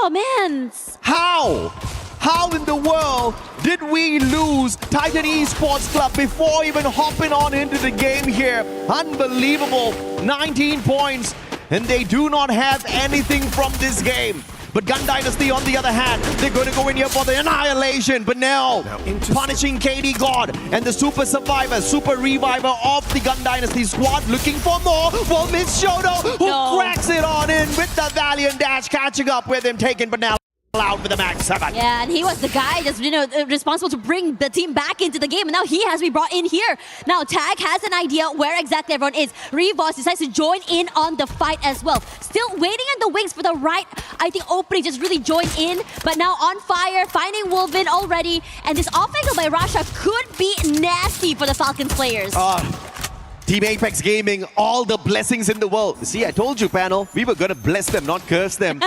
Oh, man. How in the world did we lose Titan Esports Club before even hopping on into the game here? Unbelievable. 19 points, and they do not have anything from this game. But Gun Dynasty, on the other hand, they're going to go in here for the annihilation. But now punishing KD God and the super survivor, super reviver of the Gun Dynasty squad, looking for more. Well, Miss Shoto, who cracks it on in with the Valiant Dash, catching up with him, taken but now out with the max 7. Yeah, and he was the guy just, responsible to bring the team back into the game, and now he has to be brought in here. Now, Tag has an idea where exactly everyone is. Revoz decides to join in on the fight as well. Still waiting in the wings for the right, I think, opening, just really join in, but now on fire, finding Wolven already, and this off angle by Rasha could be nasty for the Falcons players. Team Apex Gaming, all the blessings in the world. See, I told you, panel, we were going to bless them, not curse them.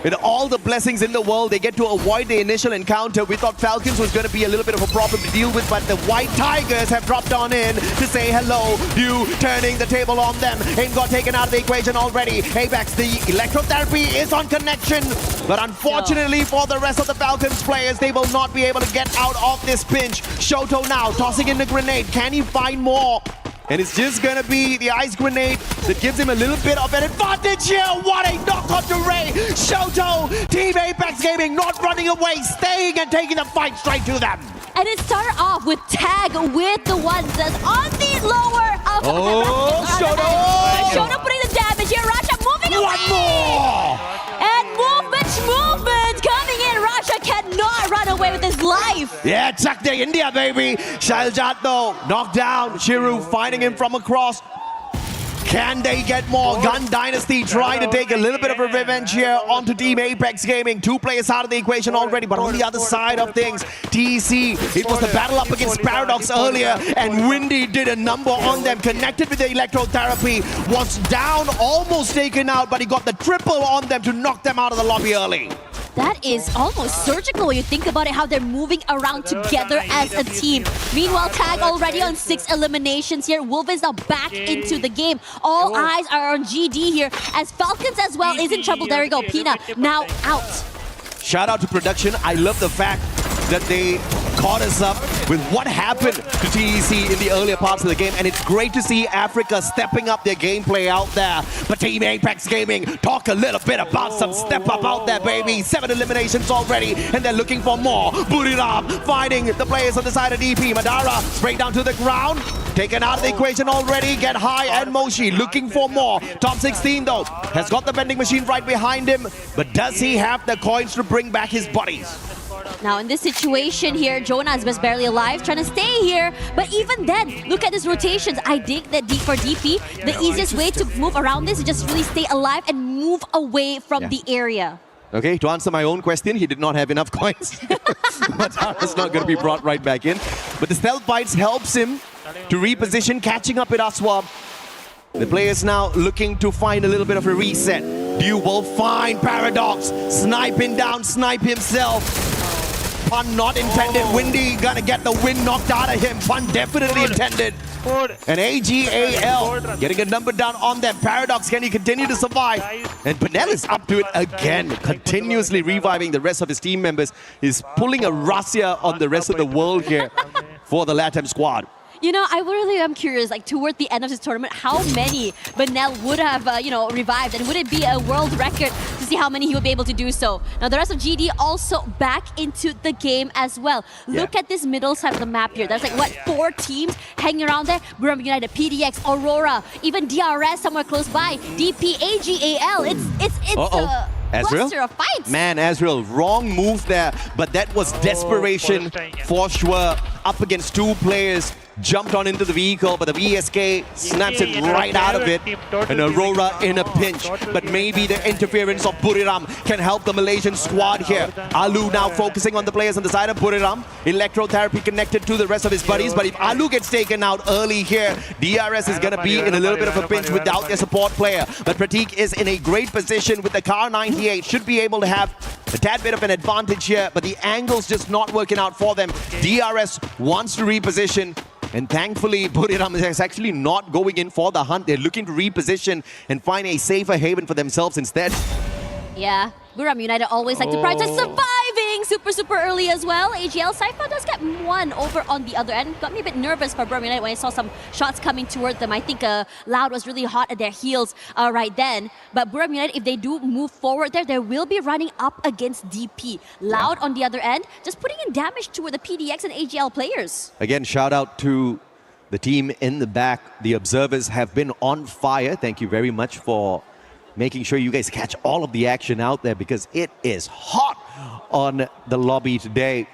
With all the blessings in the world, they get to avoid the initial encounter. We thought Falcons was going to be a little bit of a problem to deal with, but the White Tigers have dropped on in to say hello. You turning the table on them. Aim got taken out of the equation already. Apex, the electrotherapy is on connection, but unfortunately for the rest of the Falcons players, they will not be able to get out of this pinch. Shoto now tossing in the grenade. Can he find more? And it's just gonna be the ice grenade that gives him a little bit of an advantage here. What a knock on to Ray. Shoto, Team Apex Gaming not running away, staying and taking the fight straight to them. And it started off with Tag with the ones that's on the lower. Shoto! Shoto putting the damage here. Rasha moving away. One more! And movement coming in. Rasha cannot run away with his life. Yeah, Chuck the India, baby. Shaljat though, knocked down. Shiru finding him from across. Can they get more? Gun Dynasty trying to take a little bit of a revenge here onto Team Apex Gaming. 2 players out of the equation already, but on the other side of things, TEC, it was the battle up against Paradox earlier, and Windy did a number on them, connected with the electrotherapy, was down, almost taken out, but he got the triple on them to knock them out of the lobby early. That is almost surgical when you think about it, how they're moving around together as a team. Meanwhile, Tag already on 6 eliminations here. Wolven's now back into the game. All eyes are on GD here, as Falcons as well is in trouble. There we go, Pina now out. Shout out to production. I love the fact that they caught us up with what happened to TEC in the earlier parts of the game, and it's great to see Africa stepping up their gameplay out there. But Team Apex Gaming, talk a little bit about some step up out there, baby. 7 eliminations already, and they're looking for more. Buriram finding the players on the side of DP. Madara straight down to the ground, taken out of the equation already. Get high, and Moshi looking for more. Top 16 though, has got the vending machine right behind him, but does he have the coins to bring back his buddies? Now in this situation here, Jonas was barely alive, trying to stay here. But even then, look at his rotations. I think that for DP, the easiest way to move around this is just really stay alive and move away from the area. Okay, to answer my own question, he did not have enough coins. But that's not going to be brought right back in. But the stealth bites helps him to reposition, catching up with Aswab. The players now looking to find a little bit of a reset. You will find Paradox, sniping down, snipe himself. Pun not intended. Windy gonna get the win knocked out of him. Pun definitely intended. And AGAL getting a number down on them. Paradox, can he continue to survive? And Benel is up to it again, continuously reviving the rest of his team members. He's pulling a Russia on the rest of the world here for the LATAM squad. You know, I really am curious, like, toward the end of this tournament, how many Benel would have, revived, and would it be a world record to see how many he would be able to do so? Now, the rest of GD also back into the game as well. Look at this middle side of the map here. There's like, what, 4 teams hanging around there? Buriram United, PDX, Aurora, even DRS somewhere close by, DP, AGAL. It's a cluster of fights. Man, Azrael, wrong move there, but that was desperation for sure. Up against 2 players, jumped on into the vehicle, but the VSK snaps it right out of it. And Aurora in a pinch, but maybe the interference of Buriram can help the Malaysian squad here. Alu now focusing on the players on the side of Buriram. Electrotherapy connected to the rest of his buddies, but if Alu gets taken out early here, DRS is going to be in a little bit of a pinch without their support player. But Pratik is in a great position with the Car 98, should be able to have a tad bit of an advantage here, but the angle's just not working out for them. DRS wants to reposition, and thankfully Buriram is actually not going in for the hunt. They're looking to reposition and find a safer haven for themselves instead. Yeah, Buram United always like to prioritize surviving super early as well. AGL Cypher does get one over on the other end. Got me a bit nervous for Buram United when I saw some shots coming toward them. I think Loud was really hot at their heels right then. But Buram United, if they do move forward there, they will be running up against DP. Loud on the other end, just putting in damage toward the PDX and AGL players. Again, shout out to the team in the back. The observers have been on fire. Thank you very much for making sure you guys catch all of the action out there, because it is hot on the lobby today.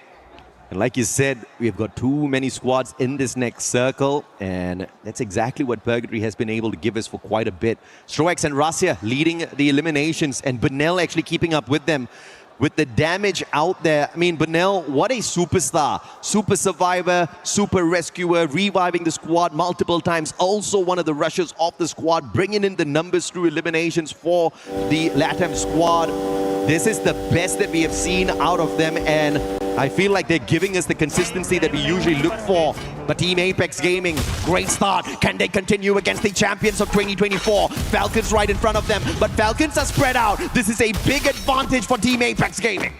And like you said, we've got too many squads in this next circle, and that's exactly what Purgatory has been able to give us for quite a bit. Stroex and Rasya leading the eliminations, and Benel actually keeping up with them. With the damage out there, I mean, Benel, what a superstar. Super survivor, super rescuer, reviving the squad multiple times. Also one of the rushers of the squad, bringing in the numbers through eliminations for the LATAM squad. This is the best that we have seen out of them, and I feel like they're giving us the consistency that we usually look for. But Team Apex Gaming, great start. Can they continue against the champions of 2024? Falcons right in front of them, but Falcons are spread out. This is a big advantage for Team Apex Gaming.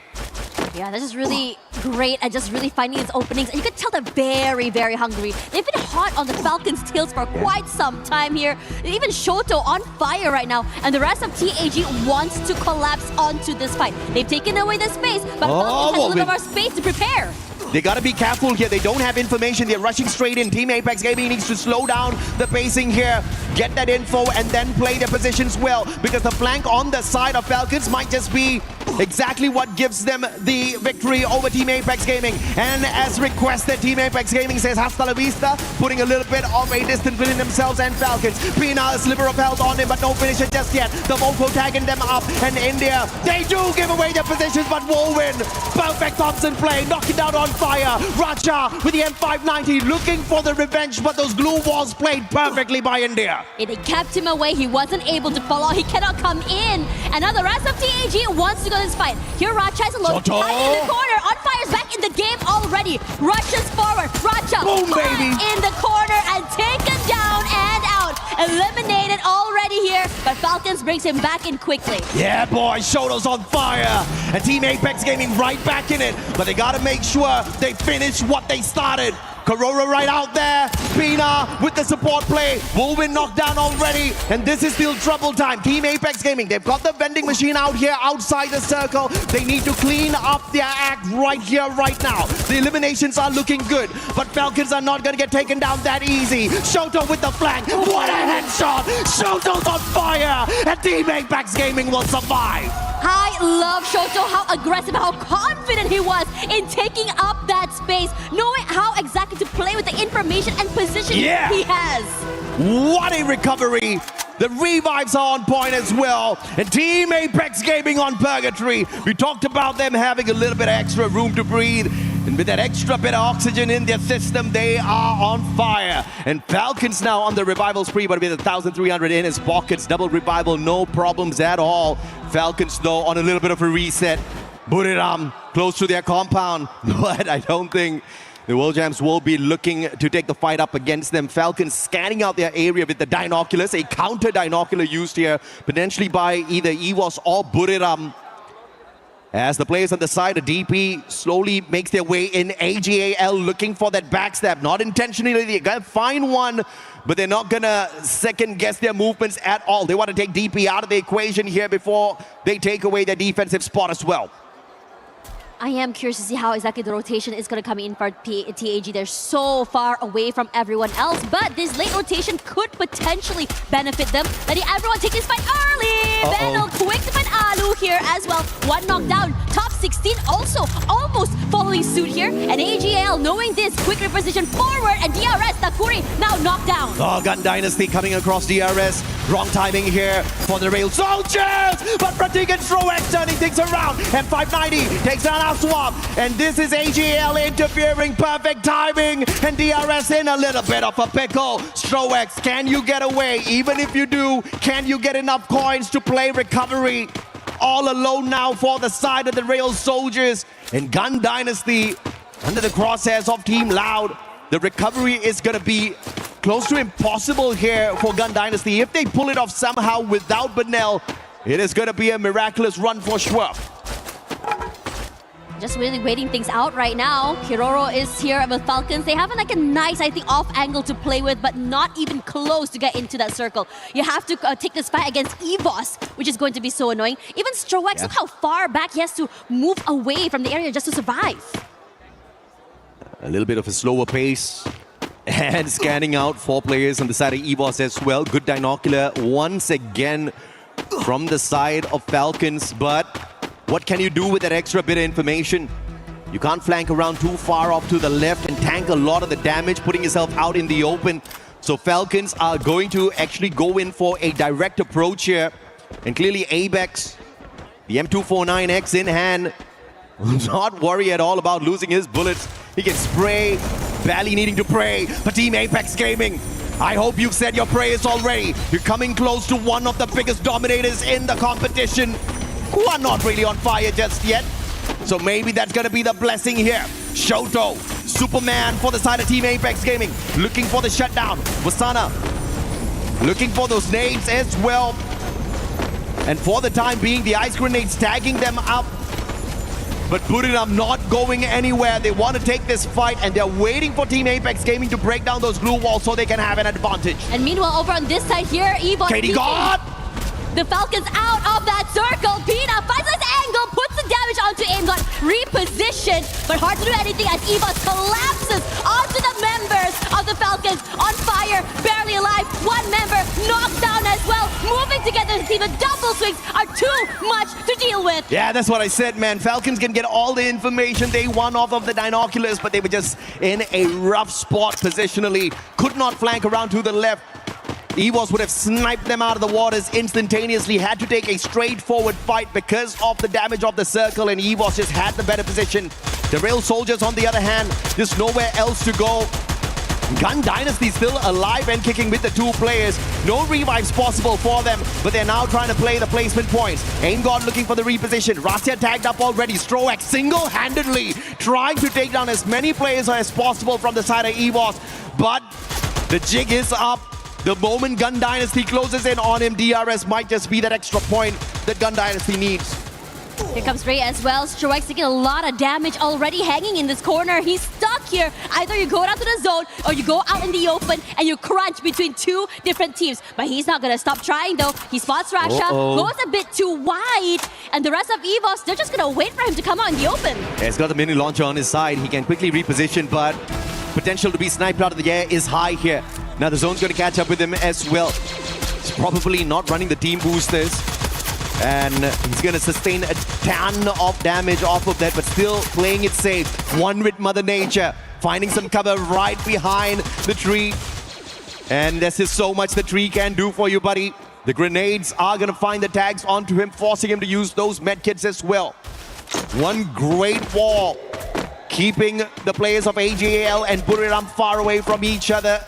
Yeah, this is really great at just really finding these openings. And you can tell they're very hungry. They've been hot on the Falcons' tails for quite some time here. Even Shoto on fire right now. And the rest of TAG wants to collapse onto this fight. They've taken away the space, but Falcons has a little bit more space to prepare. They gotta be careful here. They don't have information. They're rushing straight in. Team Apex Gaming needs to slow down the pacing here, get that info, and then play their positions well, because the flank on the side of Falcons might just be exactly what gives them the victory over Team Apex Gaming. And as requested, Team Apex Gaming says hasta la vista, putting a little bit of a distance between themselves and Falcons. Pina, a sliver of health on him, but no finisher just yet. The Volvo tagging them up, and India, they do give away their positions, but will win. Perfect Thompson play, knocking down on fire. Racha with the M590 looking for the revenge, but those glue walls played perfectly by India. They kept him away. He wasn't able to follow. He cannot come in. And now the rest of TAG wants to go this fight. Here Racha is alone. Hiding in the corner. On fire's back in the game already. Rushes forward. Racha baby, in the corner and taken down and out. Eliminated already here, but Falcons brings him back in quickly. Yeah, boy, Shoto's on fire. And Team Apex Gaming right back in it. But they gotta make sure they finish what they started. Karora right out there. Pina with the support play. Wolvin knocked down already. And this is still trouble time. Team Apex Gaming, they've got the vending machine out here outside the circle. They need to clean up their act right here, right now. The eliminations are looking good, but Falcons are not going to get taken down that easy. Shoto with the flank. What a headshot. Shoto's on fire. And Team Apex Gaming will survive. I love Shoto, how aggressive, how confident he was in taking up that space, knowing how exactly to play with the information and position he has. What a recovery. The revives are on point as well. And Team Apex Gaming on Purgatory. We talked about them having a little bit of extra room to breathe. And with that extra bit of oxygen in their system, they are on fire. And Falcons now on the revival spree, but with 1,300 in his pockets. Double revival, no problems at all. Falcons, though, on a little bit of a reset. Buriram close to their compound. But I don't think the World Jams will be looking to take the fight up against them. Falcons scanning out their area with the Dinoculus, a counter Dinocular used here, potentially by either EVOS or Buriram. As the players on the side of DP slowly makes their way in, AGAL looking for that backstab. Not intentionally, they're gonna find one, but they're not gonna second guess their movements at all. They want to take DP out of the equation here before they take away their defensive spot as well. I am curious to see how exactly the rotation is going to come in for TAG. They're so far away from everyone else, but this late rotation could potentially benefit them. Letting everyone take this fight early. Vandal quick to find Alu here as well. One knockdown. Top 16 also almost following suit here. And AGL knowing this, quick reposition forward, and DRS, Takuri now knocked down. Oh, Gun Dynasty coming across DRS. Wrong timing here for the Rail Soldiers, but Pratik and Stroex turning things around. And 590 takes down our swap. And this is AGL interfering, perfect timing. And DRS in a little bit of a pickle. Stroex, can you get away? Even if you do, can you get enough coins to play recovery? All alone now for the side of the Rail Soldiers. And Gun Dynasty under the crosshairs of Team Loud. The recovery is going to be close to impossible here for Gun Dynasty. If they pull it off somehow without Benel, It is going to be a miraculous run for sure. Just really waiting things out right now. Kiroro is here with Falcons. They have like a nice, I think, off angle to play with, but not even close to get into that circle. You have to take this fight against EVOS, which is going to be so annoying. Even Stroex, look how far back he has to move away from the area just to survive. A little bit of a slower pace. And scanning out 4 players on the side of EVOS as well. Good binocular once again from the side of Falcons, but what can you do with that extra bit of information? You can't flank around too far off to the left and tank a lot of the damage, putting yourself out in the open. So Falcons are going to actually go in for a direct approach here. And clearly Abex, the M249X in hand, will not worry at all about losing his bullets. He can spray, barely needing to pray. For Team Apex Gaming, I hope you've said your prayers already. You're coming close to one of the biggest dominators in the competition, who are not really on fire just yet. So maybe that's gonna be the blessing here. Shoto, Superman for the side of Team Apex Gaming, looking for the shutdown. Wasana, looking for those nades as well. And for the time being, the ice grenades tagging them up. But Buriram not going anywhere. They want to take this fight, and they're waiting for Team Apex Gaming to break down those glue walls so they can have an advantage. And meanwhile, over on this side here, EVOS Katie got the Falcons out of that circle. Pina finds this angle, puts the damage onto Aimgot, reposition, but hard to do anything as EVOS collapses onto the members of the Falcons. On fire, barely alive, one member knocked down as well. Moving together to see the double swings are too much to deal with. Yeah, that's what I said, man. Falcons can get all the information they want off of the binoculars, but they were just in a rough spot positionally. Could not flank around to the left. EVOS would have sniped them out of the waters instantaneously, had to take a straightforward fight because of the damage of the circle, and EVOS just had the better position. The Rail Soldiers, on the other hand, there's nowhere else to go. Gun Dynasty still alive and kicking with the 2 players. No revives possible for them, but they're now trying to play the placement points. AimGod looking for the reposition. Rastia tagged up already. Stroex single-handedly trying to take down as many players as possible from the side of EVOS, but the jig is up. The moment Gun Dynasty closes in on him, DRS might just be that extra point that Gun Dynasty needs. Here comes Ray as well. Stroex taking a lot of damage already hanging in this corner. He's stuck here. Either you go down to the zone or you go out in the open and you crunch between 2 different teams. But he's not going to stop trying though. He spots Rasha, goes a bit too wide, and the rest of EVOS, they're just going to wait for him to come out in the open. Yeah, he's got the mini launcher on his side. He can quickly reposition, but potential to be sniped out of the air is high here. Now the zone's going to catch up with him as well. He's probably not running the team boosters, and he's going to sustain a ton of damage off of that, but still playing it safe. One with Mother Nature, finding some cover right behind the tree. And there's just so much the tree can do for you, buddy. The grenades are going to find the tags onto him, forcing him to use those medkits as well. One great wall, keeping the players of AJAL and Buriram far away from each other.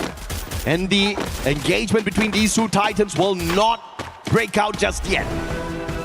And the engagement between these 2 titans will not break out just yet.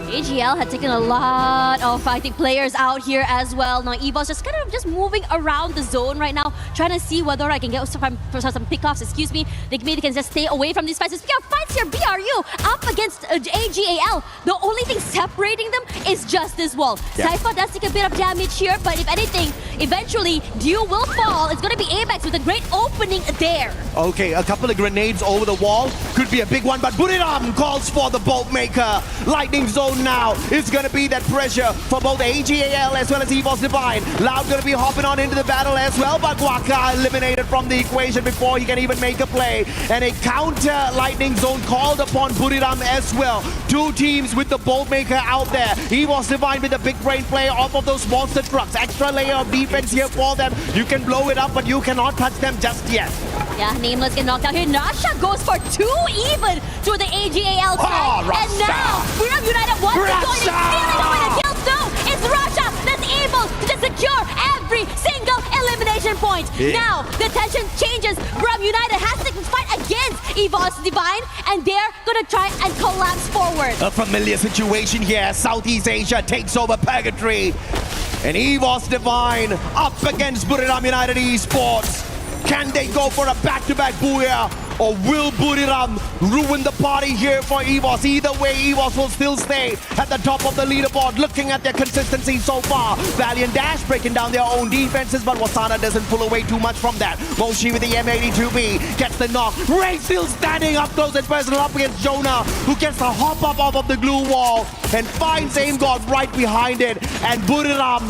AGL had taken a lot of, I think, players out here as well. Now EVOS just kind of just moving around the zone right now, trying to see whether I can get some pickoffs, excuse me. Maybe they can just stay away from these fights. Speaking of fights here, BRU up against AGAL. The only thing separating them is just this wall. Yeah. Cypher does take a bit of damage here, but if anything, eventually, Dew will fall. It's going to be Apex with a great opening there. Okay, a couple of grenades over the wall. Could be a big one, but Buriram calls for the Bolt Maker. Lightning Zone now. It's going to be that pressure for both AGAL as well as EVOS Divine. Loud going to be hopping on into the battle as well, but Waka eliminated from the equation before he can even make a play. And a counter Lightning Zone called upon Buriram as well. 2 teams with the Bolt Maker out there. EVOS Divine with a big brain play off of those monster trucks. Extra layer of defense here for them. You can blow it up, but you cannot touch them just yet. Yeah, Nameless get knocked out here. Nasha goes for 2 even to the AGAL side. And now, Buriram United wants to go in and stealing away the kills. No, it's Rasha that's able to secure every single elimination point. Yeah. Now, the tension changes. Buriram United has to fight against EVOS Divine, and they're gonna try and collapse forward. A familiar situation here. Southeast Asia takes over Purgatory. And EVOS Divine up against Buriram United Esports. Can they go for a back-to-back booyah? or will Buriram ruin the party here for EVOS? Either way, EVOS will still stay at the top of the leaderboard, looking at their consistency so far. Valiant Dash breaking down their own defenses, but Wasana doesn't pull away too much from that. Moshi with the M82B gets the knock. Ray still standing up close and personal up against Jonah, who gets the hop up off of the glue wall and finds Aim God right behind it. And Buriram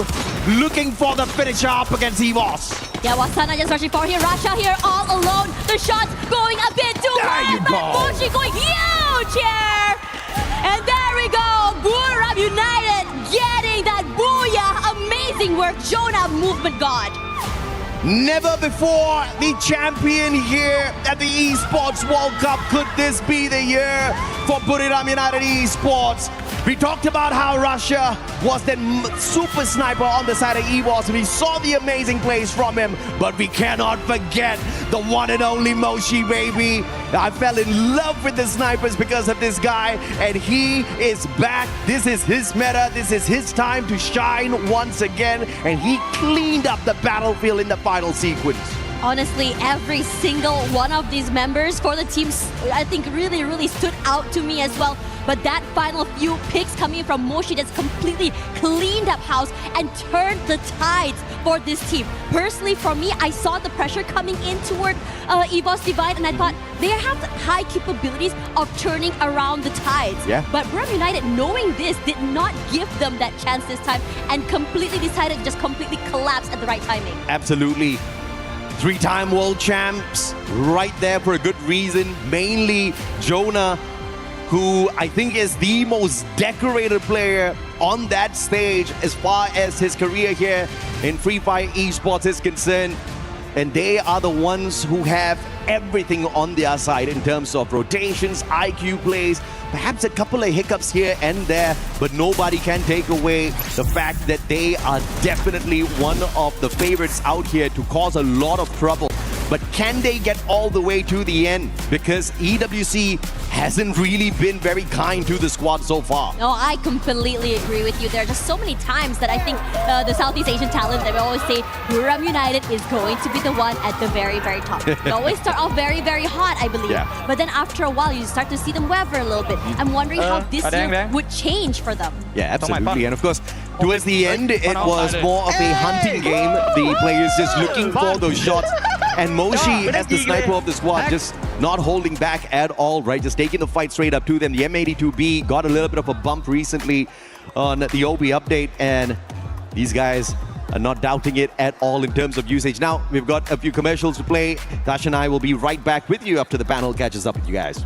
looking for the finisher up against EVOS. Yeah, Wasana just rushing for here. Rasha here all alone. The shots going a bit too There you wide, but go. Moshi going huge here. And there we go. Buriram United getting that booyah. Amazing work. Jonah, movement god. Never before the champion here at the Esports World Cup. Could this be the year for Buriram United Esports? We talked about how Russia was the super sniper on the side of EVOS. We saw the amazing plays from him, but we cannot forget the one and only Moshi, baby. I fell in love with the snipers because of this guy, and he is back. This is his meta. This is his time to shine once again, and he cleaned up the battlefield in the final sequence. Honestly, every single one of these members for the team, I think really stood out to me as well. But that final few picks coming from Moshi that's completely cleaned up house and turned the tides for this team. Personally, for me, I saw the pressure coming in toward EVOS Divide, and I thought they have high capabilities of turning around the tides. Yeah. But Buriram United, knowing this, did not give them that chance this time and completely decided to just completely collapse at the right timing. Absolutely. Three-time world champs right there for a good reason. Mainly Jonah, who I think is the most decorated player on that stage as far as his career here in Free Fire Esports is concerned. And they are the ones who have everything on their side in terms of rotations, IQ plays, perhaps a couple of hiccups here and there, but nobody can take away the fact that they are definitely one of the favorites out here to cause a lot of trouble. But can they get all the way to the end? Because EWC hasn't really been very kind to the squad so far. No, I completely agree with you. There are just so many times that I think the Southeast Asian talent that we always say Buriram United is going to be the one at the very top. They always start off very hot, I believe. Yeah. But then after a while, you start to see them waver a little bit. I'm wondering how this year would change for them. Yeah, absolutely. And of course, towards the end, it was more of a hunting game. The players just looking for those shots. And Moshi, as the sniper of the squad, just not holding back at all, right? Just taking the fight straight up to them. The M82B got a little bit of a bump recently on the OB update, and these guys are not doubting it at all in terms of usage. Now, we've got a few commercials to play. Tash and I will be right back with you after the panel catches up with you guys.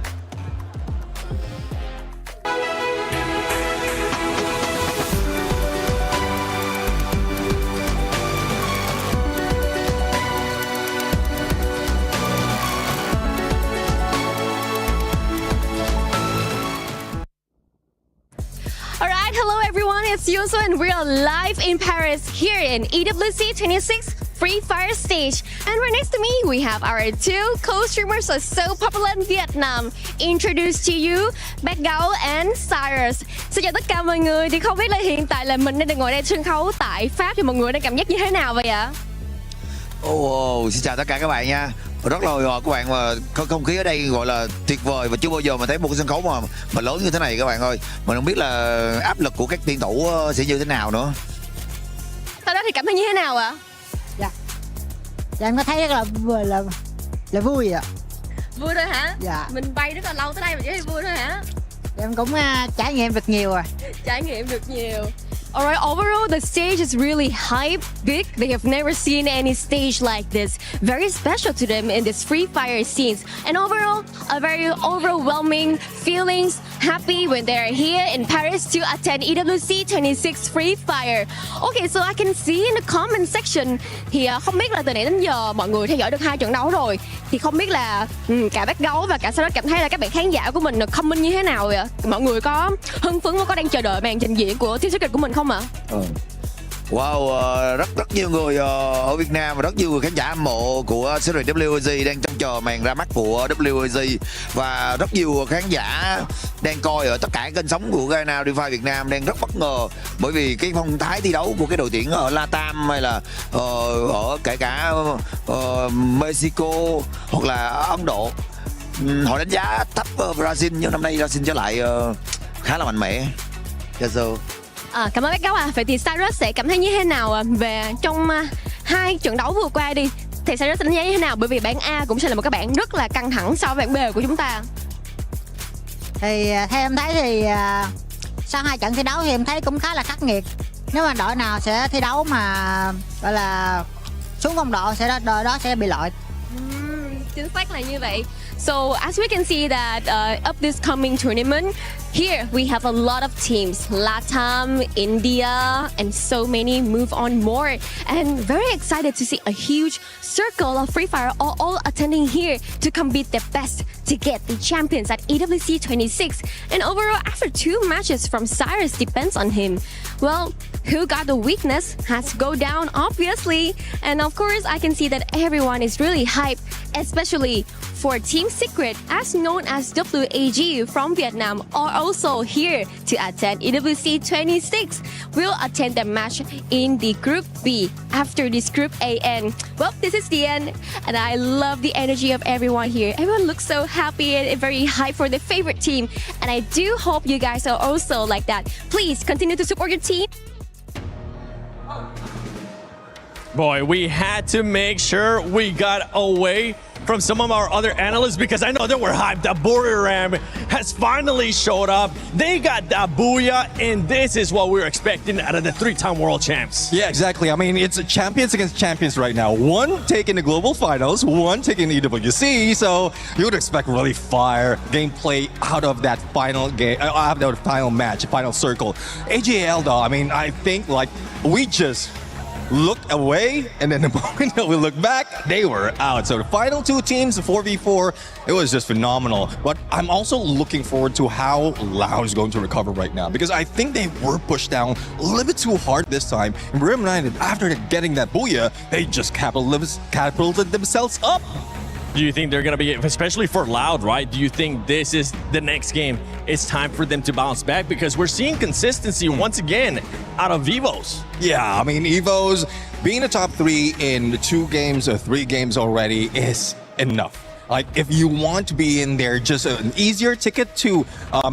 Hello everyone, it's Yuso and we are live in Paris here in EWC 26 Free Fire stage. And right next to me we have our two co-streamers who are so popular in Vietnam. Introduce to you Backgao and Cyrus. Xin chào tất cả mọi người. Thì không biết là hiện tại là mình đang ngồi đây sân khấu tại Pháp thì mọi người đang cảm giác như thế nào vậy ạ? Xin chào tất cả các bạn nha. Rất là hồi hộp các bạn, mà không khí ở đây gọi là tuyệt vời và chưa bao giờ mà thấy một cái sân khấu mà lớn như thế này các bạn ơi. Mình không biết là áp lực của các tuyển thủ sẽ như thế nào nữa. Sau đó thì cảm thấy như thế nào ạ? Dạ em có thấy rất là vui ạ. Vui thôi hả? Dạ. Mình bay rất là lâu tới đây mà chỉ thấy vui thôi hả? Em cũng trải nghiệm được nhiều rồi. Trải nghiệm được nhiều. Alright, overall the stage is really hype, big. They have never seen any stage like this. Very special to them in this Free Fire scenes. And overall, a very overwhelming feelings, happy when they're here in Paris to attend EWC 26 Free Fire. Okay, so I can see in the comment section thì không biết là từ nãy đến giờ mọi người theo dõi được 2 trận đấu rồi. Thì không biết là cả Backgao và cả Sarah cảm thấy là các bạn khán giả của mình comment như thế nào vậy? Mọi người có hưng phấn và có đang chờ đợi màn trình diễn của team Secret của mình không ạ? Wow, rất nhiều người ở Việt Nam và rất nhiều người khán giả hâm mộ của series WYZ đang trông chờ màn ra mắt của WYZ, và rất nhiều khán giả đang coi ở tất cả kênh sóng của Garena Free Việt Nam đang rất bất ngờ bởi vì cái phong thái thi đấu của cái đội tuyển ở Latam hay là ở kể cả Mexico hoặc là Ấn Độ. Họ đánh giá thấp Brazil, nhưng năm nay Brazil trở lại khá là mạnh mẽ. Yes, so. Cảm ơn các gấu ạ. Vậy thì Cyrus sẽ cảm thấy như thế nào về trong hai trận đấu vừa qua đi? Thì Cyrus đánh giá như thế nào? Bởi vì bảng A cũng sẽ là một cái bảng rất là căng thẳng so với bảng B của chúng ta. Thì theo em thấy thì sau 2 trận thi đấu thì em thấy cũng khá là khắc nghiệt. Nếu mà đội nào sẽ thi đấu mà gọi là xuống phong độ sẽ đội đó sẽ bị loại. Chính xác là như vậy. So as we can see that of this coming tournament, here we have a lot of teams, LATAM, India, and so many move on more. And very excited to see a huge circle of Free Fire all attending here to compete their best to get the champions at EWC 26. And overall, after 2 matches from Cyrus depends on him. Well, who got the weakness has to go down, obviously. And of course, I can see that everyone is really hyped, especially for Team Secret, as known as WAG from Vietnam, are also here to attend EWC 26. We'll attend the match in the Group B after this Group A. And well, this is the end. And I love the energy of everyone here. Everyone looks so happy and very hyped for their favorite team. And I do hope you guys are also like that. Please continue to support your team. Boy, we had to make sure we got away from some of our other analysts because I know they were hyped. The Buriram has finally showed up. They got that booyah, and this is what we were expecting out of the 3-time world champs. Yeah, exactly. I mean, it's champions against champions right now. One taking the global finals, one taking the EWC. So you would expect really fire gameplay out of that final game, out of the final match, final circle. AJL though, I mean, I think like we just looked away, and then the moment that we look back, they were out. So the final 2 teams, 4v4, it was just phenomenal. But I'm also looking forward to how Loud is going to recover right now, because I think they were pushed down a little bit too hard this time. And Buriram United, after getting that booyah, they just catapulted themselves up. Do you think they're going to be, especially for Loud, right? Do you think this is the next game? It's time for them to bounce back because we're seeing consistency once again out of EVOs. Yeah, I mean, EVOs being a top 3 in 2 games or 3 games already is enough. Like, if you want to be in there, just an easier ticket to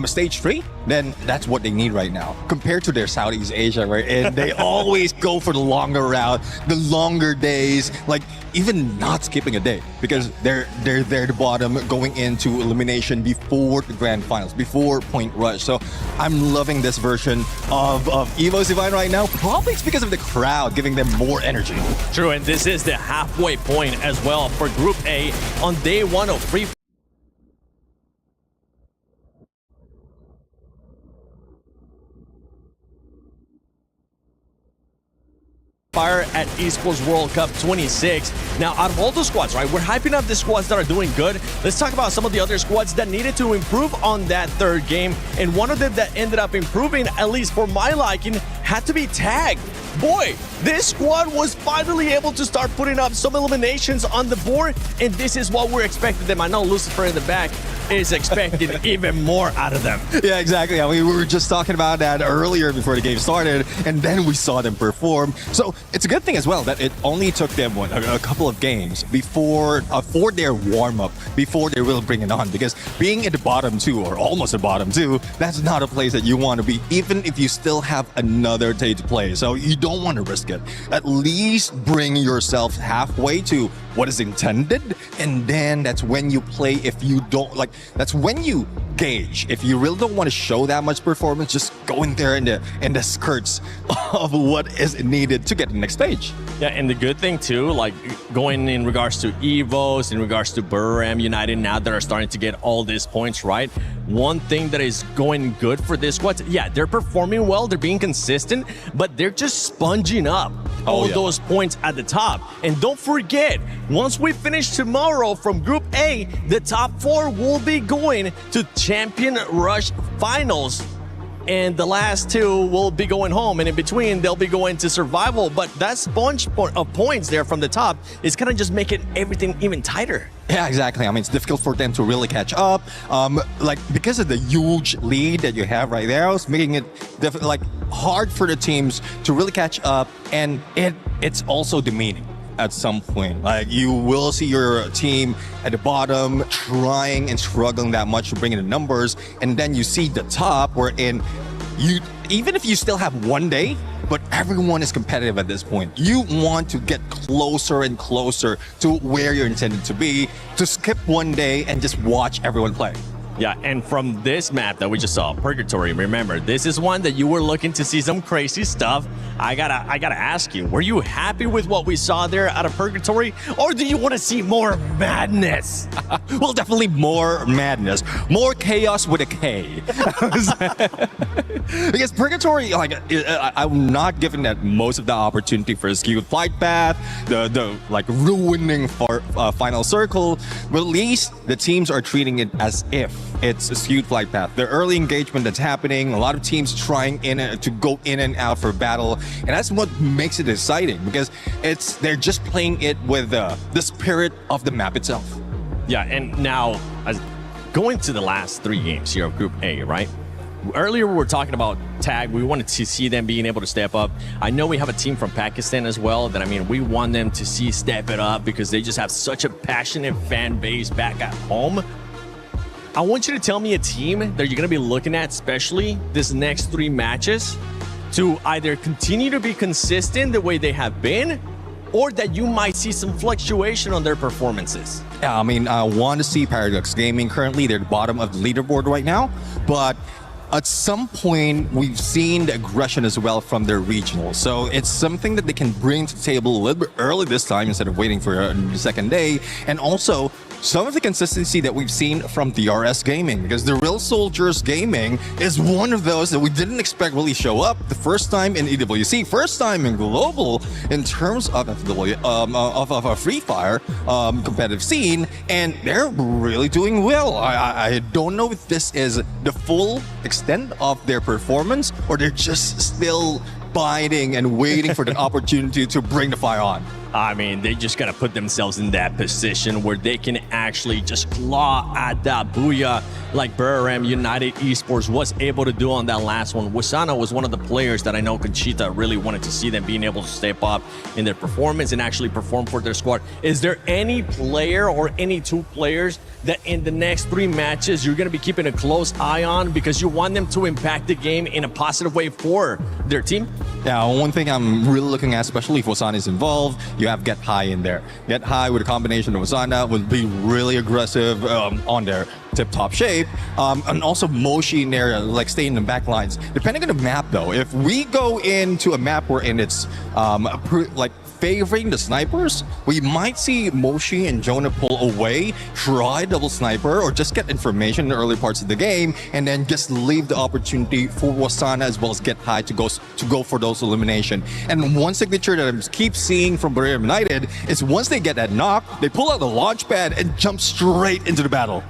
stage 3, then that's what they need right now. Compared to their Southeast Asia, right? And they always go for the longer route, the longer days, like even not skipping a day because they're there at the bottom going into elimination before the grand finals, before point rush. So I'm loving this version of EVO's Divine right now. Probably it's because of the crowd giving them more energy. True, and this is the halfway point as well for Group A on day 1 of Free Fire at Esports World Cup 26. Now, out of all the squads, right, we're hyping up the squads that are doing good. Let's talk about some of the other squads that needed to improve on that 3rd game. And one of them that ended up improving, at least for my liking, had to be Tagged. Boy, this squad was finally able to start putting up some eliminations on the board, and this is what we're expecting them. I know Lucifer in the back is expecting even more out of them. Yeah, exactly. I mean, we were just talking about that earlier before the game started, and then we saw them perform. So it's a good thing as well that it only took them a couple of games before for their warm-up, before they really bring it on. Because being at the bottom 2, or almost the bottom 2, that's not a place that you want to be, even if you still have another day to play. So you don't want to risk it. At least bring yourself halfway to what is intended, and then that's when you play. If you don't like, that's when you gauge. If you really don't want to show that much performance, just go in there in the skirts of what is needed to get to the next stage. Yeah, and the good thing too, like going in regards to EVOs, in regards to Buriram United now that are starting to get all these points, right? One thing that is going good for this squad, yeah, they're performing well, they're being consistent, but they're just sponging up all those points at the top. And don't forget, once we finish tomorrow from Group A, the top 4 will be going to Champion Rush Finals. And the last 2 will be going home, and in between they'll be going to survival. But that sponge of points there from the top is kind of just making everything even tighter. Yeah, exactly. I mean, it's difficult for them to really catch up. Like, because of the huge lead that you have right there, it's making it hard for the teams to really catch up, and it's also demeaning. at some point. Like you will see your team at the bottom trying and struggling that much to bring in the numbers, and then you see the top wherein you, even if you still have one day, but everyone is competitive at this point. You want to get closer and closer to where you're intended to be, to skip one day and just watch everyone play. Yeah, and from this map that we just saw, Purgatory, remember, this is one that you were looking to see some crazy stuff. I gotta ask you, were you happy with what we saw there out of Purgatory, or do you want to see more madness? Well, definitely more madness, more chaos with a K. Because Purgatory, like, I'm not given that most of the opportunity for a skewed flight path, the like ruining final circle. But at least the teams are treating it as if it's a skewed flight path. The early engagement that's happening, a lot of teams trying to go in and out for battle, and that's what makes it exciting because they're just playing it with the spirit of the map itself. Yeah, and now going to the last 3 games here of Group A, right? Earlier we were talking about tag. We wanted to see them being able to step up. I know we have a team from Pakistan as well that, I mean, we want them to see step it up because they just have such a passionate fan base back at home. I want you to tell me a team that you're going to be looking at, especially this next 3 matches, to either continue to be consistent the way they have been, or that you might see some fluctuation on their performances. Yeah, I mean, I want to see Paradox Gaming. Currently, they're at the bottom of the leaderboard right now, but at some point, we've seen the aggression as well from their regional. So it's something that they can bring to the table a little bit early this time instead of waiting for the second day. And also, some of the consistency that we've seen from DRS Gaming, because the Real Soldiers Gaming is one of those that we didn't expect really show up the first time in EWC, first time in global in terms of a Free Fire competitive scene, and they're really doing well. I don't know if this is the full extent of their performance or they're just still biding and waiting for the opportunity to bring the fire on. I mean, they just got to put themselves in that position where they can actually just claw at that booyah like BRM United Esports was able to do on that last one. Wasana was one of the players that I know Conchita really wanted to see them being able to step up in their performance and actually perform for their squad. Is there any player or any 2 players that in the next 3 matches you're going to be keeping a close eye on because you want them to impact the game in a positive way for their team? Yeah, one thing I'm really looking at, especially if Wasana is involved, you have Get High in there. Get High with a combination of Wasana will be really aggressive on their tip-top shape. And also Moshi in there, like staying in the back lines. Depending on the map though, if we go into a map wherein it's like favoring the snipers, we might see Moshi and Jonah pull away, try double sniper, or just get information in the early parts of the game, and then just leave the opportunity for Wasana as well as Get High to go for those elimination. And one signature that I keep seeing from BRM United is once they get that knock, they pull out the launch pad and jump straight into the battle.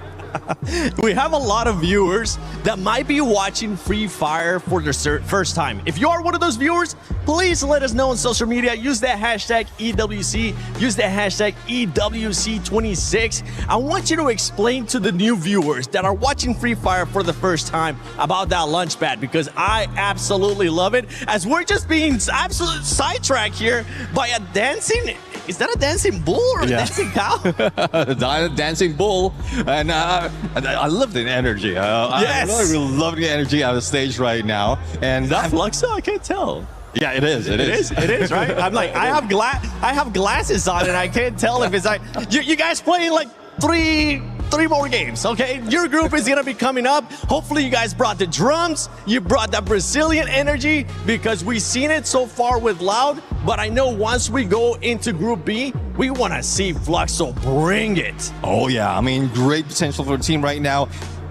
We have a lot of viewers that might be watching Free Fire for their first time. If you are one of those viewers, please let us know on social media. Use that hashtag EWC. Use that hashtag EWC26. I want you to explain to the new viewers that are watching Free Fire for the first time about that launch pad, because I absolutely love it, as we're just being absolutely sidetracked here by a dancing... Is that a dancing bull or a dancing cow? Dancing bull. And I love the energy. Yes. I really love the energy on the stage right now. And that Fluxo, I can't tell. Yeah, it is. It is, right? I'm like, I have glasses on and I can't tell if it's like, you guys playing like three more games, okay? Your group is gonna be coming up. Hopefully you guys brought the drums, you brought that Brazilian energy, because we've seen it so far with Loud, but I know once we go into Group B, we wanna see Fluxo bring it. Oh yeah, I mean, great potential for the team right now.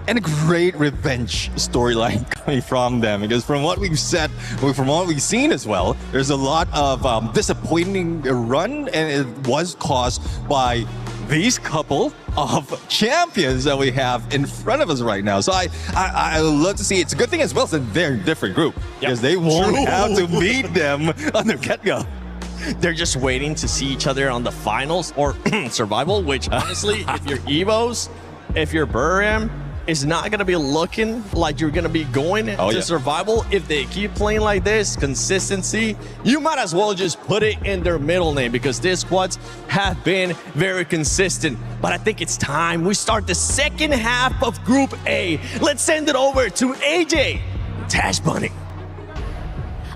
And a great revenge storyline coming from them, because from what we've said, from what we've seen as well, there's a lot of disappointing run, and it was caused by these couple of champions that we have in front of us right now. So I love to see. It's a good thing as well, since they're in a different group, because they won't have to beat them on the get-go. They're just waiting to see each other on the finals or survival, which honestly, if you're Evos, if you're BRM, is not going to be looking like you're going to be going to survival. If they keep playing like this, consistency, you might as well just put it in their middle name because these squads have been very consistent. But I think it's time we start the second half of Group A. Let's send it over to AJ, Tash Bunny.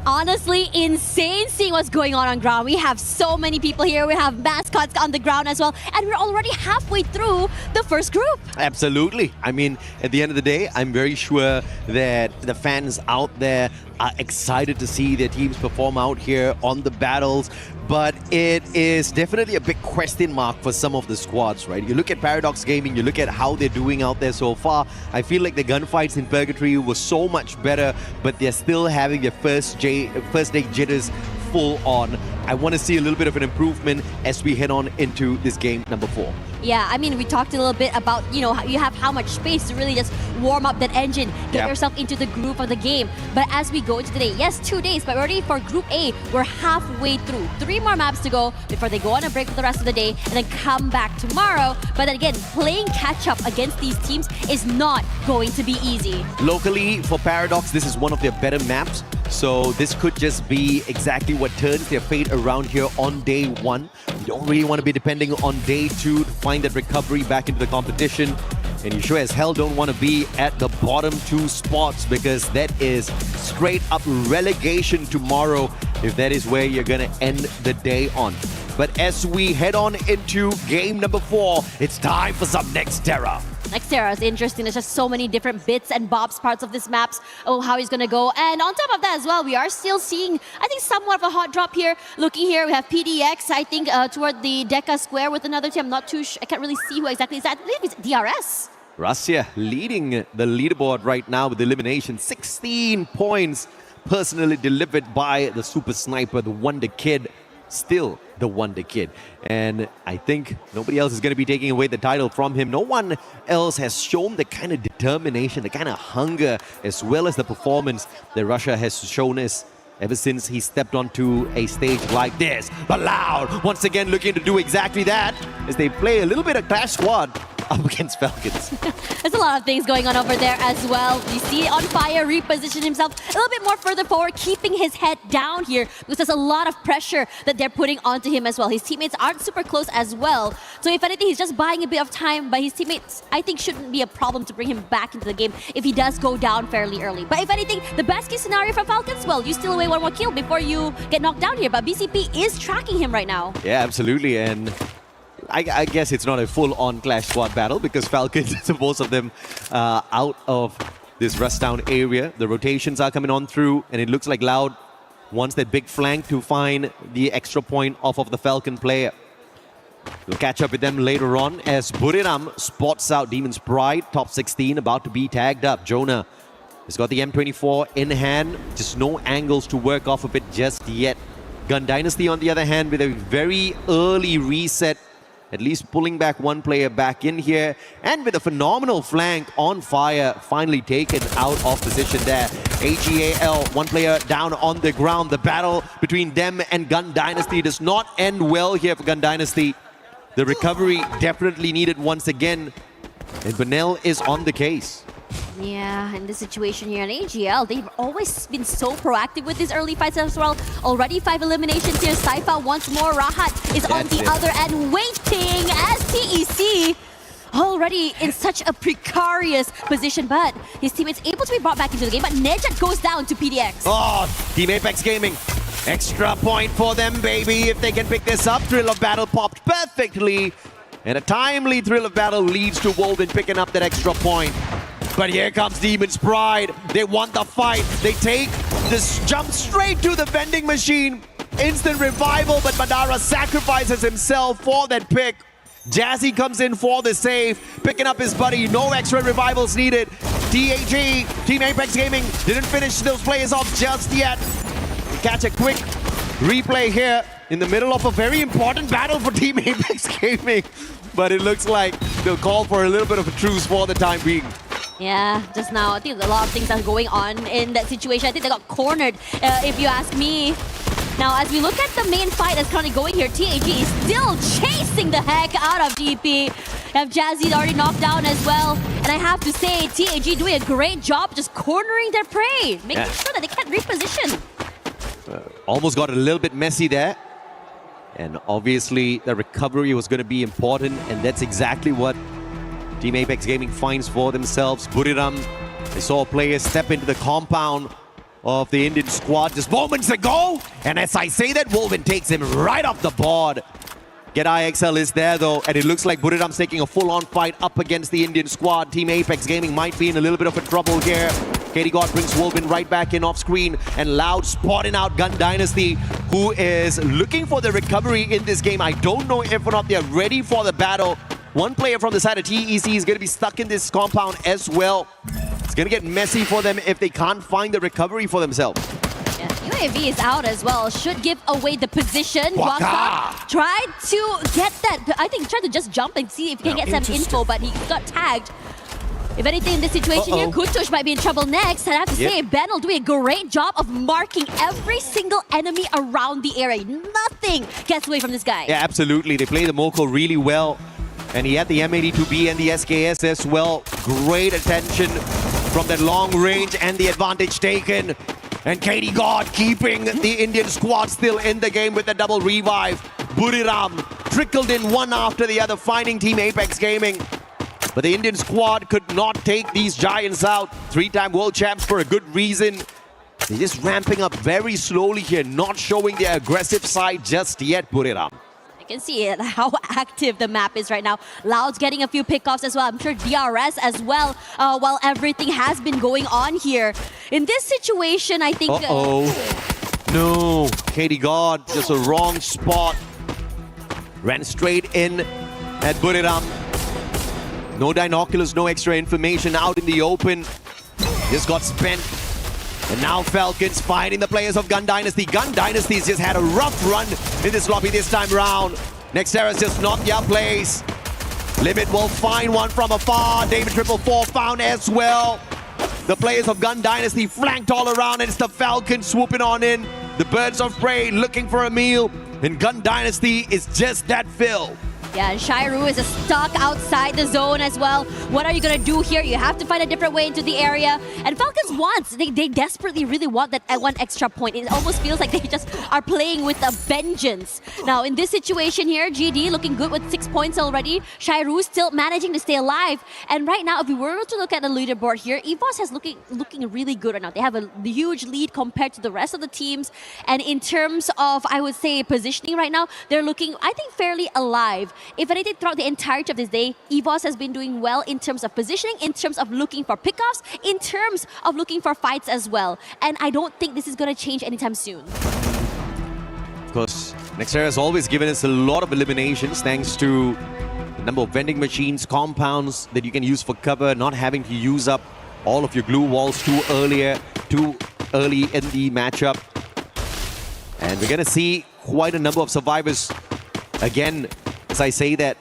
Honestly, insane seeing what's going on ground. We have so many people here. We have mascots on the ground as well. And we're already halfway through the first group. Absolutely. I mean, at the end of the day, I'm very sure that the fans out there are excited to see their teams perform out here on the battles. But it is definitely a big question mark for some of the squads, right? You look at Paradox Gaming, you look at how they're doing out there so far. I feel like the gunfights in Purgatory were so much better, but they're still having their first day jitters full on. I want to see a little bit of an improvement as we head on into this game number 4. Yeah, I mean, we talked a little bit about, you know, you have how much space to really just warm up that engine, get yourself into the groove of the game. But as we go into the day, yes, 2 days, but already for Group A, we're halfway through. 3 more maps to go before they go on a break for the rest of the day and then come back tomorrow. But then again, playing catch-up against these teams is not going to be easy. Locally, for Paradox, this is one of their better maps. So this could just be exactly what turns their fate around here on day 1. You don't really want to be depending on day 2 to find that recovery back into the competition. And you sure as hell don't want to be at the bottom 2 spots because that is straight up relegation tomorrow if that is where you're going to end the day on. But as we head on into game number 4, it's time for some Next Terra. Next Terra is interesting. There's just so many different bits and bobs parts of this maps. Oh, how he's going to go. And on top of that as well, we are still seeing, I think, somewhat of a hot drop here. Looking here, we have PDX, I think, toward the Deca Square with another team. I'm not too sure. I can't really see who exactly is that. I believe it's DRS. Russia leading the leaderboard right now with elimination. 16 points personally delivered by the Super Sniper, the Wonder Kid. Still the Wonder Kid. And I think nobody else is going to be taking away the title from him. No one else has shown the kind of determination, the kind of hunger, as well as the performance that Russia has shown us ever since he stepped onto a stage like this. But Loud, once again, looking to do exactly that as they play a little bit of Clash Squad up against Falcons. There's a lot of things going on over there as well. You see On Fire reposition himself a little bit more further forward, keeping his head down here because there's a lot of pressure that they're putting onto him as well. His teammates aren't super close as well. So if anything, he's just buying a bit of time, but his teammates, I think, shouldn't be a problem to bring him back into the game if he does go down fairly early. But if anything, the best case scenario for Falcons, well, you steal away 1 more kill before you get knocked down here. But BCP is tracking him right now. Yeah, absolutely. And I guess it's not a full-on Clash Squad battle because Falcons, most of them out of this rush down area. The rotations are coming on through, and it looks like Loud wants that big flank to find the extra point off of the Falcon player. We'll catch up with them later on as Buriram spots out Demon's Pride, top 16, about to be tagged up. Jonah has got the M24 in hand, just no angles to work off of it just yet. Gun Dynasty, on the other hand, with a very early reset, at least pulling back 1 player back in here, and with a phenomenal flank On Fire finally taken out of position there. AGAL, 1 player down on the ground. The battle between them and Gun Dynasty does not end well here for Gun Dynasty. The recovery definitely needed once again, and Benel is on the case. Yeah, in this situation here in AGL, they've always been so proactive with these early fights as well. Already 5 eliminations here. Saifa once more. Rahat is on the other end waiting as TEC already in such a precarious position, but his teammates able to be brought back into the game, but Nejat goes down to PDX. Oh, Team Apex Gaming. Extra point for them, baby, if they can pick this up. Thrill of Battle popped perfectly, and a timely Thrill of Battle leads to Wolven picking up that extra point. But here comes Demon's Pride. They want the fight. They take this jump straight to the vending machine. Instant revival, but Madara sacrifices himself for that pick. Jazzy comes in for the save, picking up his buddy. No extra revivals needed. TAG, Team Apex Gaming, didn't finish those players off just yet. Catch a quick replay here in the middle of a very important battle for Team Apex Gaming. But it looks like they'll call for a little bit of a truce for the time being. Yeah, just now, I think a lot of things are going on in that situation. I think they got cornered, if you ask me. Now, as we look at the main fight that's currently going here, TAG is still chasing the heck out of GP. Have Jazzy already knocked down as well. And I have to say, TAG doing a great job just cornering their prey, making sure that they can't reposition. Almost got a little bit messy there. And obviously, the recovery was going to be important, and that's exactly what Team Apex Gaming finds for themselves. Buriram, they saw a player step into the compound of the Indian squad just moments ago. And as I say that, Wolven takes him right off the board. Get IXL is there though, and it looks like Buriram's taking a full-on fight up against the Indian squad. Team Apex Gaming might be in a little bit of a trouble here. Katie God brings Wolven right back in off screen, and Loud spotting out Gun Dynasty, who is looking for the recovery in this game. I don't know if or not they're ready for the battle. One player from the side of TEC is going to be stuck in this compound as well. It's going to get messy for them if they can't find the recovery for themselves. Yeah, UAV is out as well. Should give away the position. Waka tried to get that. I think he tried to just jump and see if he can get some info, but he got tagged. If anything in this situation here, Kutush might be in trouble next. And I have to say, Ben will do a great job of marking every single enemy around the area. Nothing gets away from this guy. Yeah, absolutely. They play the Moko really well. And he had the M82B and the SKS as well. Great attention from that long range and the advantage taken. And Katie God keeping the Indian squad still in the game with the double revive. Buriram trickled in one after the other, finding Team Apex Gaming. But the Indian squad could not take these giants out. Three-time world champs for a good reason. They're just ramping up very slowly here, not showing their aggressive side just yet, Buriram. You can see how active the map is right now. Loud's getting a few pickoffs as well. I'm sure DRS as well, while everything has been going on here. In this situation, I think... No, Katie God, just a wrong spot. Ran straight in at Buriram. No binoculars, no extra information out in the open. Just got spent. And now Falcons finding the players of Gun Dynasty. Gun Dynasty's just had a rough run in this lobby this time round. Nextera's just not their place. Limit will find one from afar. David 444 found as well. The players of Gun Dynasty flanked all around, and it's the Falcons swooping on in. The birds of prey looking for a meal. And Gun Dynasty is just that fill. Yeah, and Shairu is stuck outside the zone as well. What are you going to do here? You have to find a different way into the area. And Falcons wants, they desperately really want that one extra point. It almost feels like they just are playing with a vengeance. Now, in this situation here, GD looking good with 6 points already. Shairu still managing to stay alive. And right now, if we were to look at the leaderboard here, EVOS has looking really good right now. They have a huge lead compared to the rest of the teams. And in terms of, I would say, positioning right now, they're looking, I think, fairly alive. If anything, throughout the entirety of this day, EVOS has been doing well in terms of positioning, in terms of looking for pickoffs, in terms of looking for fights as well. And I don't think this is going to change anytime soon. Of course, Nextera has always given us a lot of eliminations thanks to the number of vending machines, compounds that you can use for cover, not having to use up all of your glue walls too early in the matchup. And we're going to see quite a number of survivors again. As I say that,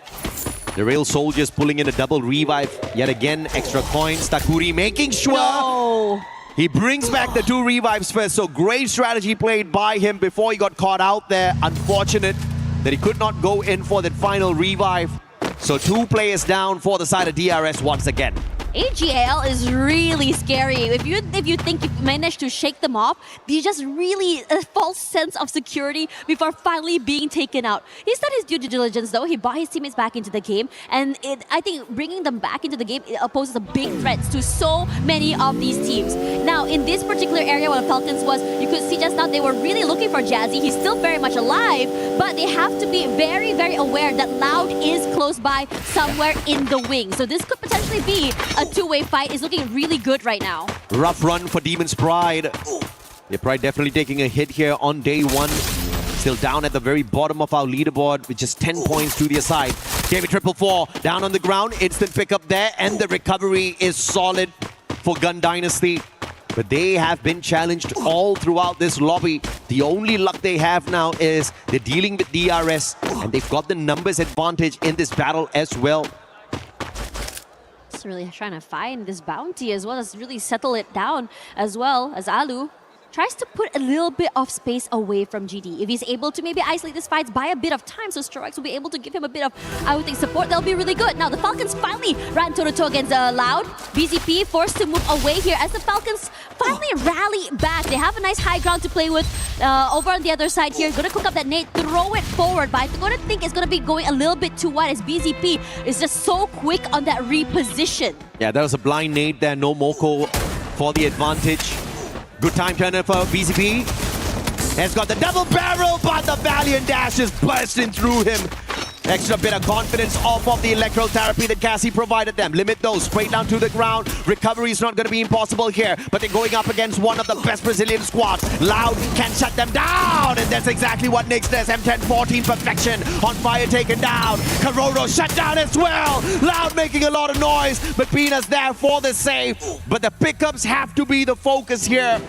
the Rail Soldiers pulling in a double revive. Yet again, extra coins. Takuri making sure he brings back the 2 revives first. So great strategy played by him before he got caught out there. Unfortunate that he could not go in for that final revive. So 2 players down for the side of DRS once again. AGL is really scary. If you think you managed to shake them off, there's just really a false sense of security before finally being taken out. He's done his due diligence though. He brought his teammates back into the game, and I think bringing them back into the game poses a big threat to so many of these teams. Now, in this particular area where the Falcons was, you could see just now they were really looking for Jazzy. He's still very much alive, but they have to be very, very aware that Loud is close by somewhere in the wing. So this could potentially be a 2-way fight. Is looking really good right now. Rough run for Demon's Pride. Yeah, Pride definitely taking a hit here on day 1. Still down at the very bottom of our leaderboard with just 10 points to their side. David 444 down on the ground. Instant pickup there, and the recovery is solid for Gun Dynasty. But they have been challenged all throughout this lobby. The only luck they have now is they're dealing with DRS, and they've got the numbers advantage in this battle as well. Really trying to find this bounty as well as really settle it down as well as Alu. tries to put a little bit of space away from GD. If he's able to maybe isolate this fight, buy a bit of time, so Strikex will be able to give him a bit of, I would think, support. That'll be really good. Now, the Falcons finally ran toe-to-toe against Loud. BZP forced to move away here as the Falcons finally rally back. They have a nice high ground to play with. Over on the other side here, gonna cook up that nade, throw it forward, but I'm gonna think it's gonna be going a little bit too wide as BZP is just so quick on that reposition. Yeah, that was a blind nade there. No Moko for the advantage. Good time turner for BZP. Has got the double barrel, but the Valiant dash is bursting through him. Extra bit of confidence off of the electral therapy that Cassie provided them. Limit those straight down to the ground. Recovery is not going to be impossible here, but they're going up against one of the best Brazilian squads. Loud can shut them down, and that's exactly what Nyx does. M10-14 perfection. On fire taken down. Karoro shut down as well. Loud making a lot of noise, but Pina's there for the save. But the pickups have to be the focus here.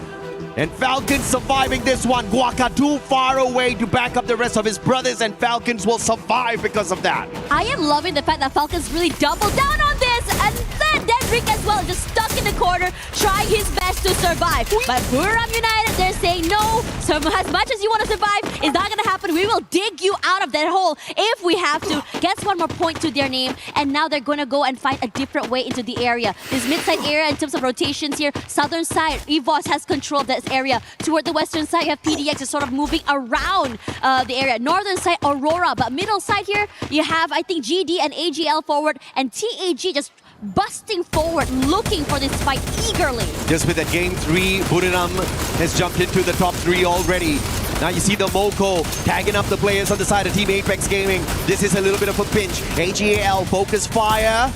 And Falcons surviving this one. Guaca too far away to back up the rest of his brothers, and Falcons will survive because of that. I am loving the fact that Falcons really doubled down on this, and then Denrick as well, just stuck in the corner, trying his best to survive. But Buram United, they're saying no. So as much as you want to survive, it's not going to happen. We will dig you out of that hole if we have to. Gets one more point to their name, and now they're going to go and find a different way into the area. This mid-side area in terms of rotations here, southern side, EVOS has controlled this area. Toward the western side, you have PDX is sort of moving around the area. Northern side, Aurora, but middle side here, you have, I think, GD and AGL forward, and TAG just busting forward, looking for this fight eagerly. Just with that game 3, Buriram has jumped into the top 3 already. Now you see the Moko tagging up the players on the side of Team Apex Gaming. This is a little bit of a pinch. AGAL focus fire,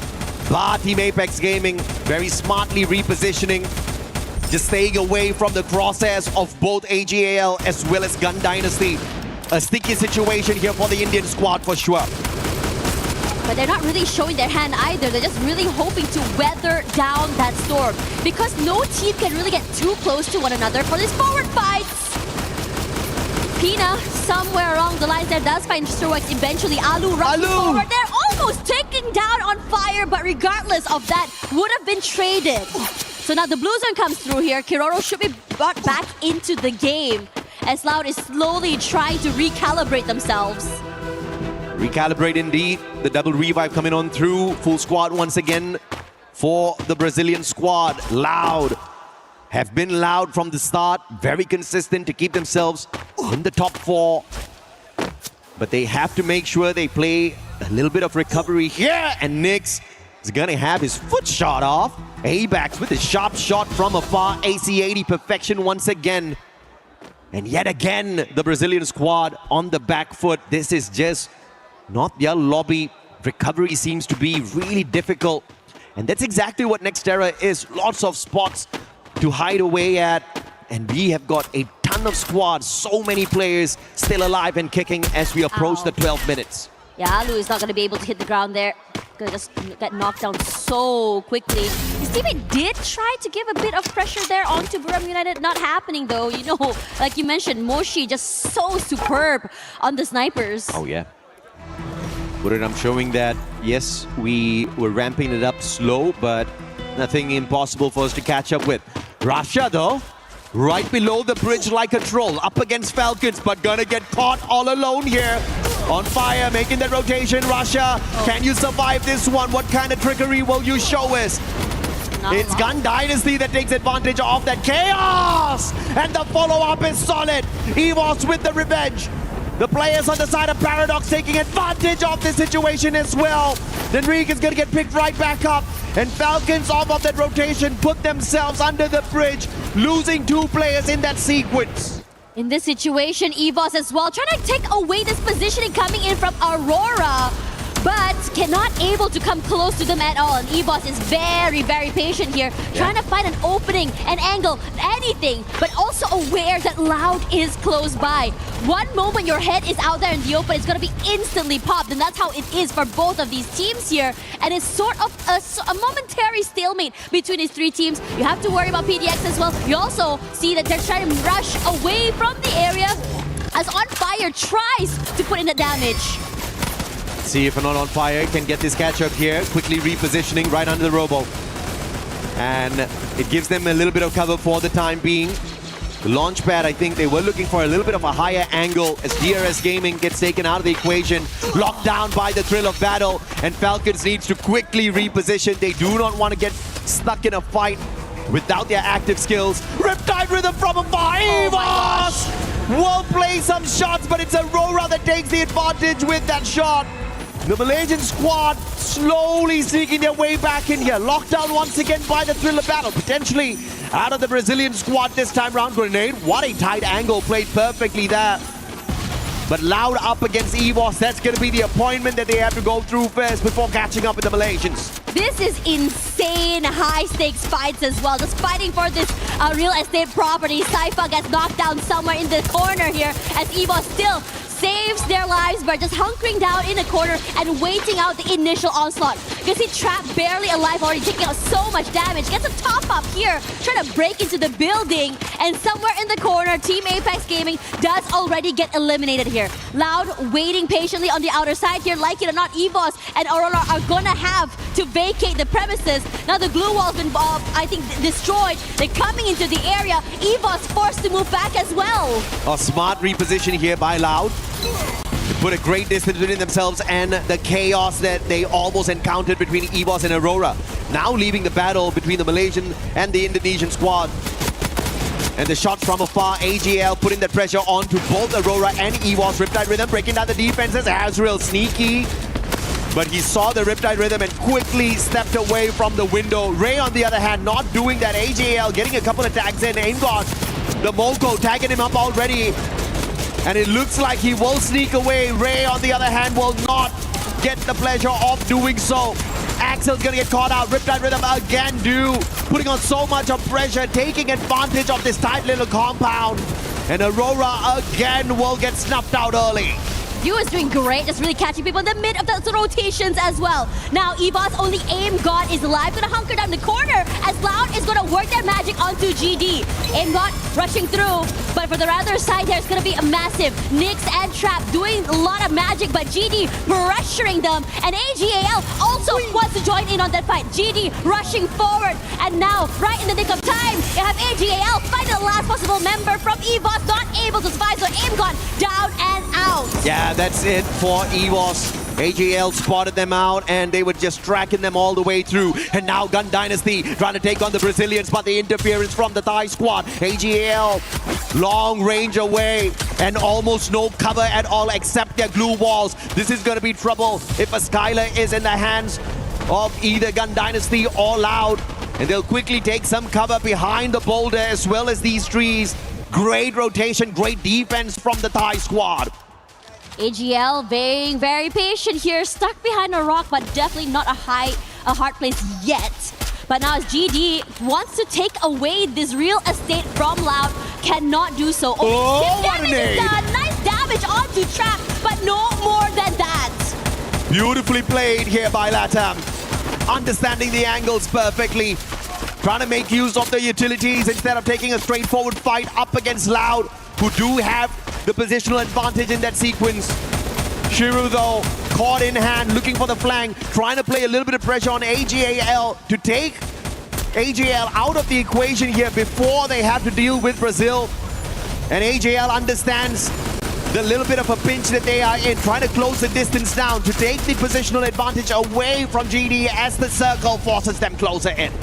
but Team Apex Gaming very smartly repositioning, just staying away from the crosshairs of both AGAL as well as Gun Dynasty. A sticky situation here for the Indian squad for sure. But they're not really showing their hand either. They're just really hoping to weather down that storm, because no team can really get too close to one another for these forward fights. Pina, somewhere along the lines there, does find Strikex eventually. Alu running forward. They're almost taking down on fire, but regardless of that, would have been traded. So now the blue zone comes through here. Kiroro should be brought back into the game as Loud is slowly trying to recalibrate themselves. Recalibrate indeed. The double revive coming on through. Full squad once again for the Brazilian squad. Loud have been loud from the start. Very consistent to keep themselves in the top 4. But they have to make sure they play a little bit of recovery here. And Nyx is gonna have his foot shot off. A-backs with a sharp shot from afar. AC80 perfection once again. And yet again, the Brazilian squad on the back foot. This is just not their lobby. Recovery seems to be really difficult. And that's exactly what Nextera is. Lots of spots to hide away at. And we have got a ton of squads. So many players still alive and kicking as we approach the 12 minutes. Yeah, Alu is not going to be able to hit the ground there. Gonna just get knocked down so quickly. His teammate did try to give a bit of pressure there onto Buram United. Not happening though. You know, like you mentioned, Moshi just so superb on the snipers. Oh yeah. Buriram showing that, yes, we were ramping it up slow, but nothing impossible for us to catch up with. Russia though, right below the bridge like a troll, up against Falcons, but gonna get caught all alone here. On fire, making the rotation. Russia, can you survive this one? What kind of trickery will you show us? It's Gun Dynasty that takes advantage of that chaos! And the follow-up is solid. EVOS with the revenge. The players on the side of Paradox taking advantage of this situation as well. Denrick is gonna get picked right back up. And Falcons off of that rotation put themselves under the bridge, losing 2 players in that sequence. In this situation, EVOS as well, trying to take away this positioning coming in from Aurora, but cannot able to come close to them at all. And EVOS is very, very patient here, trying to find an opening, an angle, anything, but also aware that Loud is close by. One moment your head is out there in the open, it's going to be instantly popped, and that's how it is for both of these teams here. And it's sort of a momentary stalemate between these 3 teams. You have to worry about PDX as well. You also see that they're trying to rush away from the area as On Fire tries to put in the damage. See if not On Fire can get this catch up here. Quickly repositioning right under the Robo. And it gives them a little bit of cover for the time being. The launch pad, I think they were looking for a little bit of a higher angle as DRS Gaming gets taken out of the equation, locked down by the thrill of battle, and Falcons needs to quickly reposition. They do not want to get stuck in a fight without their active skills. Riptide Rhythm from afar, EVOS will play some shots, but it's Aurora that takes the advantage with that shot. The Malaysian squad slowly sneaking their way back in here. Locked down once again by the thrill of battle. Potentially out of the Brazilian squad this time round. Grenade, what a tight angle, played perfectly there. But Loud up against EVOS, that's going to be the appointment that they have to go through first before catching up with the Malaysians. This is insane high-stakes fights as well. Just fighting for this real estate property. Saifa gets knocked down somewhere in the corner here as EVOS still saves their lives by just hunkering down in a corner and waiting out the initial onslaught. You can see Trap barely alive already, taking out so much damage. Gets a top up here, trying to break into the building. And somewhere in the corner, Team Apex Gaming does already get eliminated here. Loud waiting patiently on the outer side here. Like it or not, EVOS and Aurora are gonna have to vacate the premises. Now the glue wall's been, I think, destroyed. They're coming into the area. EVOS forced to move back as well. A smart reposition here by Loud. They put a great distance between themselves and the chaos that they almost encountered between EVOS and Aurora. Now leaving the battle between the Malaysian and the Indonesian squad. And the shots from afar, AGL putting the pressure onto both Aurora and EVOS. Riptide Rhythm breaking down the defenses. Azrael sneaky, but he saw the Riptide Rhythm and quickly stepped away from the window. Ray, on the other hand, not doing that. AGL getting a couple of tags in. Aimgot, the Moko tagging him up already. And it looks like he will sneak away. Ray, on the other hand, will not get the pleasure of doing so. Axel's gonna get caught out. Riptide Rhythm again putting on so much of pressure, taking advantage of this tight little compound. And Aurora again will get snuffed out early. You is doing great, just really catching people in the mid of the rotations as well. Now EVOS, only Aimgot is alive, gonna hunker down the corner as Loud is gonna work their magic onto GD. Aimgot rushing through, but for the other side there, it's gonna be a massive Nyx and Trap doing a lot of magic, but GD pressuring them, and AGAL also wants to join in on that fight. GD rushing forward, and now, right in the nick of time, you have AGAL fighting the last possible member from EVOS, not able to survive, so Aimgot down and out. Yeah, that's it for EVOS. AGL spotted them out and they were just tracking them all the way through. And now Gun Dynasty trying to take on the Brazilians, but the interference from the Thai squad. AGL long range away and almost no cover at all except their glue walls. This is going to be trouble if a Skylar is in the hands of either Gun Dynasty or Loud. And they'll quickly take some cover behind the boulder as well as these trees. Great rotation, great defense from the Thai squad. AGL being very patient here, stuck behind a rock, but definitely not a hard place yet. But now as GD wants to take away this real estate from Loud, cannot do so. Only 6 damage is done. Nice damage onto Trap, but no more than that. Beautifully played here by Latam. Understanding the angles perfectly. Trying to make use of the utilities instead of taking a straightforward fight up against Loud, who do have the positional advantage in that sequence. Shiru though, caught in hand, looking for the flank, trying to play a little bit of pressure on AGAL to take AGL out of the equation here before they have to deal with Brazil. And AGL understands the little bit of a pinch that they are in, trying to close the distance down to take the positional advantage away from GD as the circle forces them closer in.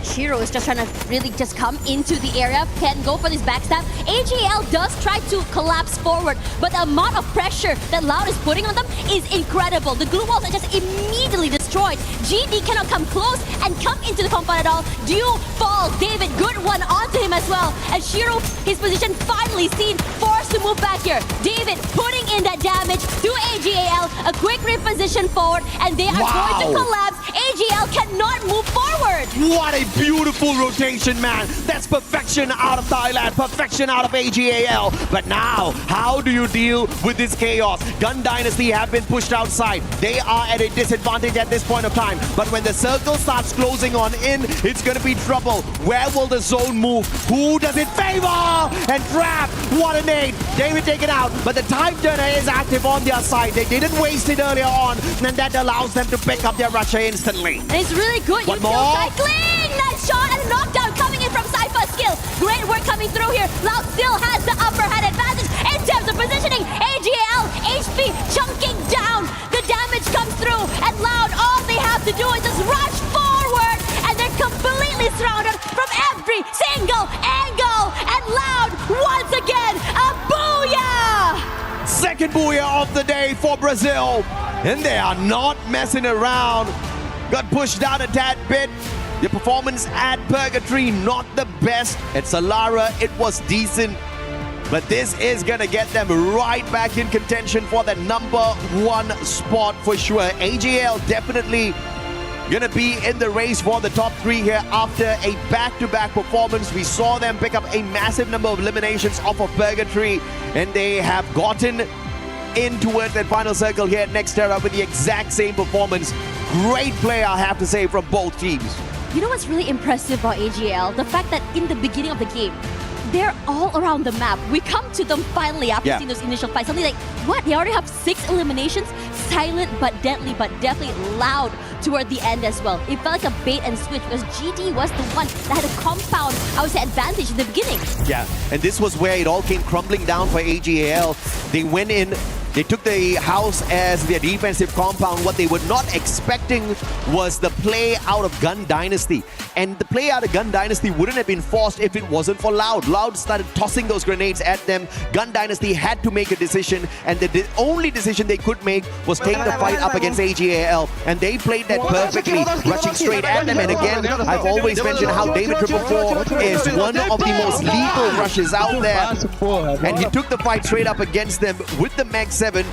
Shiro is just trying to really just come into the area, can go for this backstab. AGL does try to collapse forward, but the amount of pressure that Loud is putting on them is incredible. The glue walls are just immediately destroyed. GD cannot come close and come into the compound at all. Dew falls. David, good one onto him as well. And Shiro, his position finally seen, forced to move back here. David putting in that damage to AGL, a quick reposition forward, and they are going to collapse. AGL cannot move forward. What a beautiful rotation, man. That's perfection out of Thailand, perfection out of AGAL. But now, how do you deal with this chaos? Gun Dynasty have been pushed outside. They are at a disadvantage at this point of time. But when the circle starts closing on in, it's going to be trouble. Where will the zone move? Who does it favor? And Trap, what a nade. David taken out, but the time turner is active on their side. They didn't waste it earlier on, and that allows them to pick up their rusher instantly. And it's really good. One more. Cycling! Nice shot and a knockdown coming in from Saifa's skill. still, great work coming through here. Loud still has the upper hand advantage in terms of positioning. AGL, HP chunking down. The damage comes through, and Loud, all they have to do is just rush forward, and they're completely surrounded from every single angle. And Loud, once again, a booyah! Second booyah of the day for Brazil. And they are not messing around. Got pushed down a tad bit. The performance at Purgatory, not the best. At Solara, it was decent. But this is going to get them right back in contention for the #1 spot for sure. AGL definitely going to be in the race for the top 3 here after a back-to-back performance. We saw them pick up a massive number of eliminations off of Purgatory, and they have gotten in towards that final circle here at Nextera with the exact same performance. Great play, I have to say, from both teams. You know what's really impressive about AGL? The fact that in the beginning of the game, they're all around the map. We come to them finally after seeing those initial fights. Suddenly like, what? They already have 6 eliminations? Silent but deadly, but definitely loud toward the end as well. It felt like a bait and switch because GD was the one that had a compound, I would say, advantage in the beginning. Yeah, and this was where it all came crumbling down for AGL. They went in, they took the house as their defensive compound. What they were not expecting was the play out of Gun Dynasty. And the play out of Gun Dynasty wouldn't have been forced if it wasn't for Loud. Loud started tossing those grenades at them. Gun Dynasty had to make a decision, and the only decision they could make was take the fight up against AGAL. And they played that perfectly, rushing straight at them. And again, I've always mentioned how David 444 is one of the most lethal rushes out there. And he took the fight straight up against them with the Mag 7,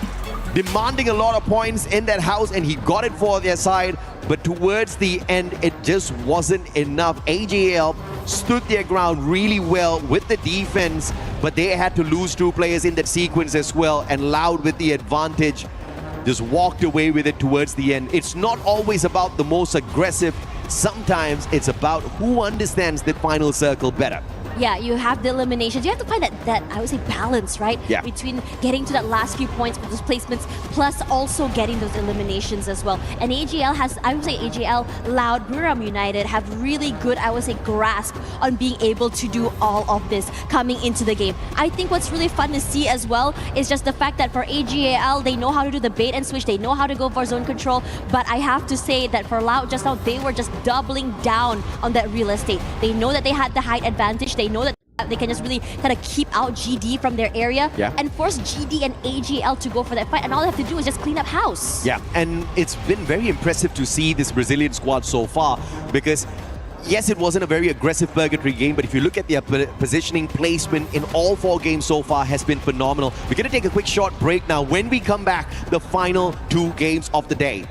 demanding a lot of points in that house, and he got it for their side. But towards the end, it just wasn't enough. AGL stood their ground really well with the defense, but they had to lose 2 players in that sequence as well, and Loud with the advantage just walked away with it towards the end. It's not always about the most aggressive. Sometimes it's about who understands the final circle better. Yeah, you have the eliminations. You have to find that I would say, balance, right? Yeah. Between getting to that last few points with those placements, plus also getting those eliminations as well. And AGL has, I would say, AGL, Loud, Buram United have really good, I would say, grasp on being able to do all of this coming into the game. I think what's really fun to see as well is just the fact that for AGL, they know how to do the bait and switch. They know how to go for zone control. But I have to say that for Loud just now, they were just doubling down on that real estate. They know that they had the height advantage. They know that they can just really kind of keep out GD from their area and force GD and AGL to go for that fight. And all they have to do is just clean up house. Yeah, and it's been very impressive to see this Brazilian squad so far because yes, it wasn't a very aggressive Purgatory game, but if you look at their positioning placement in all 4 games so far has been phenomenal. We're going to take a quick short break now. When we come back, the final 2 games of the day.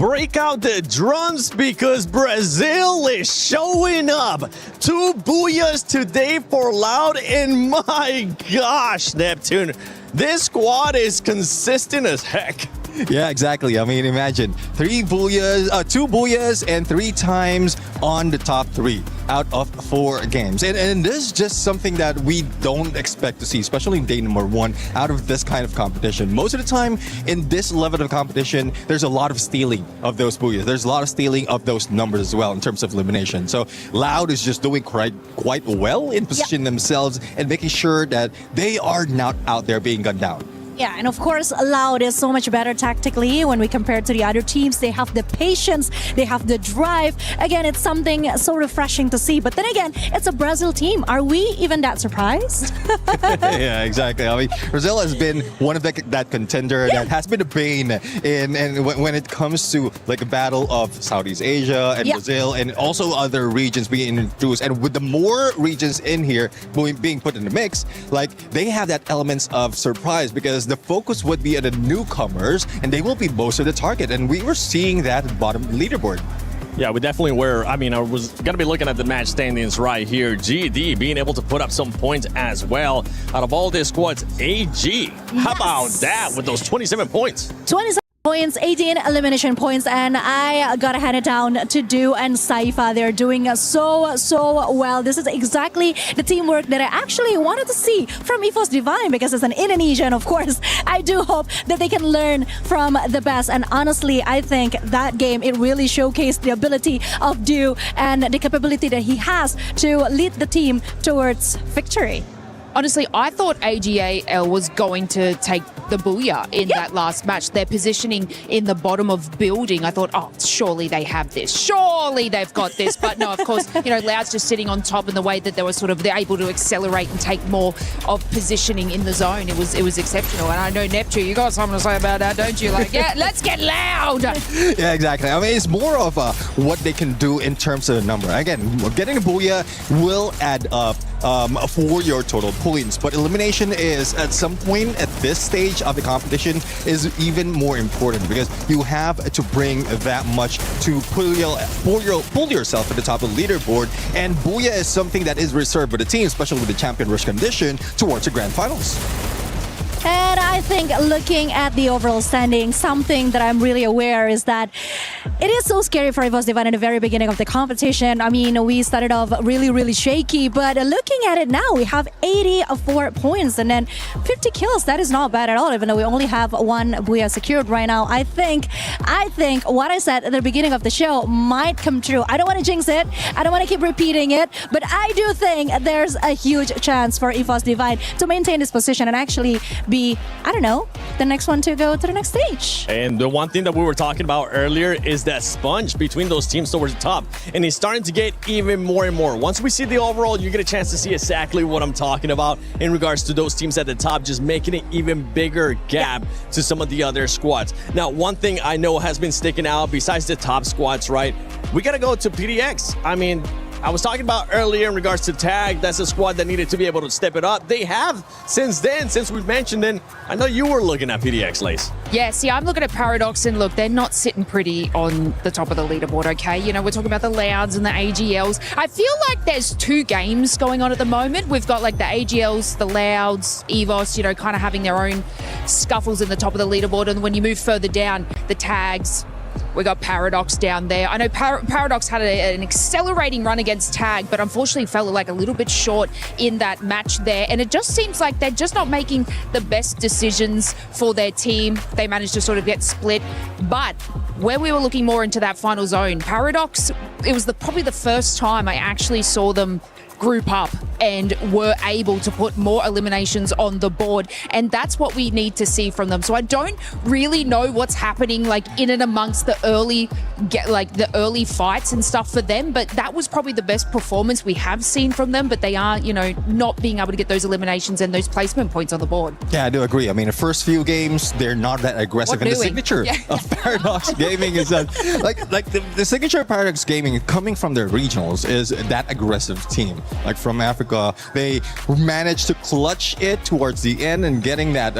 break out the drums because Brazil is showing up. 2 booyahs today for Loud, and my gosh, Neptune, this squad is consistent as heck. Yeah, exactly. I mean, imagine 2 booyahs and 3 times on the top 3 out of 4 games. And this is just something that we don't expect to see, especially in day number 1 out of this kind of competition. Most of the time in this level of competition, there's a lot of stealing of those booyahs. There's a lot of stealing of those numbers as well in terms of elimination. So Loud is just doing quite well in positioning themselves and making sure that they are not out there being gunned down. Yeah, and of course, Loud is so much better tactically when we compare to the other teams. They have the patience, they have the drive. Again, it's something so refreshing to see. But then again, it's a Brazil team. Are we even that surprised? Yeah, exactly. I mean, Brazil has been one of that contender that has been a bane when it comes to like a battle of Southeast Asia and Brazil and also other regions being introduced. And with the more regions in here being put in the mix, like they have that elements of surprise because the focus would be on the newcomers and they will be most of the target. And we were seeing that at the bottom leaderboard. Yeah, we definitely were. I mean, I was going to be looking at the match standings right here. GD being able to put up some points as well. Out of all these squads, AG, how about that with those 27 points? 27 points, 18 elimination points, and I gotta hand it down to Du and Saifa. They're doing so well. This is exactly the teamwork that I actually wanted to see from EFOS Divine because as an Indonesian, of course, I do hope that they can learn from the best. And honestly, I think that game, it really showcased the ability of Du and the capability that he has to lead the team towards victory. Honestly, I thought AGAL was going to take the booyah in that last match. Their positioning in the bottom of building, I thought, oh, surely they have this. Surely they've got this. But no, of course, you know, Loud's just sitting on top in the way that they were they're able to accelerate and take more of positioning in the zone. It was exceptional. And I know, Neptune, you got something to say about that, don't you? Like, yeah, let's get loud. Yeah, exactly. I mean, it's more of what they can do in terms of the number. Again, getting a booyah will add up for your total points, but elimination is at some point at this stage of the competition is even more important because you have to bring that much to pull yourself at the top of the leaderboard, and booyah is something that is reserved for the team, especially with the champion rush condition towards the grand finals. And I think looking at the overall standing, something that I'm really aware is that it is so scary for EFOS Divine in the very beginning of the competition. I mean, we started off really shaky, but looking at it now, we have 84 points and then 50 kills. That is not bad at all, even though we only have 1 booyah secured right now. I think what I said at the beginning of the show might come true. I don't want to jinx it. I don't want to keep repeating it, but I do think there's a huge chance for EFOS Divine to maintain this position and actually be, I don't know, the next one to go to the next stage. And the one thing that we were talking about earlier is that sponge between those teams towards the top. And it's starting to get even more and more. Once we see the overall, you get a chance to see exactly what I'm talking about in regards to those teams at the top, just making an even bigger gap to some of the other squads. Now, one thing I know has been sticking out besides the top squads, right? We got to go to PDX. I mean, I was talking about earlier in regards to Tag. That's a squad that needed to be able to step it up. They have since then, since we've mentioned it. I know you were looking at PDX, Lace. Yeah, see, I'm looking at Paradox and look, they're not sitting pretty on the top of the leaderboard, okay? You know, we're talking about the Louds and the AGLs. I feel like there's 2 games going on at the moment. We've got like the AGLs, the Louds, EVOS, you know, kind of having their own scuffles in the top of the leaderboard. And when you move further down, the Tags, we got Paradox down there. I know Paradox had an accelerating run against Tag, but unfortunately fell like a little bit short in that match there. And it just seems like they're just not making the best decisions for their team. They managed to sort of get split. But where we were looking more into that final zone, Paradox, it was probably the first time I actually saw them group up and were able to put more eliminations on the board, and that's what we need to see from them. So I don't really know what's happening like in and amongst the early fights and stuff for them, but that was probably the best performance we have seen from them. But they are, you know, not being able to get those eliminations and those placement points on the board. Yeah, I do agree. I mean, the first few games, they're not that aggressive, and the signature of Paradox Gaming is that like the signature of Paradox Gaming coming from their regionals is that aggressive team. like from Africa, they managed to clutch it towards the end and getting that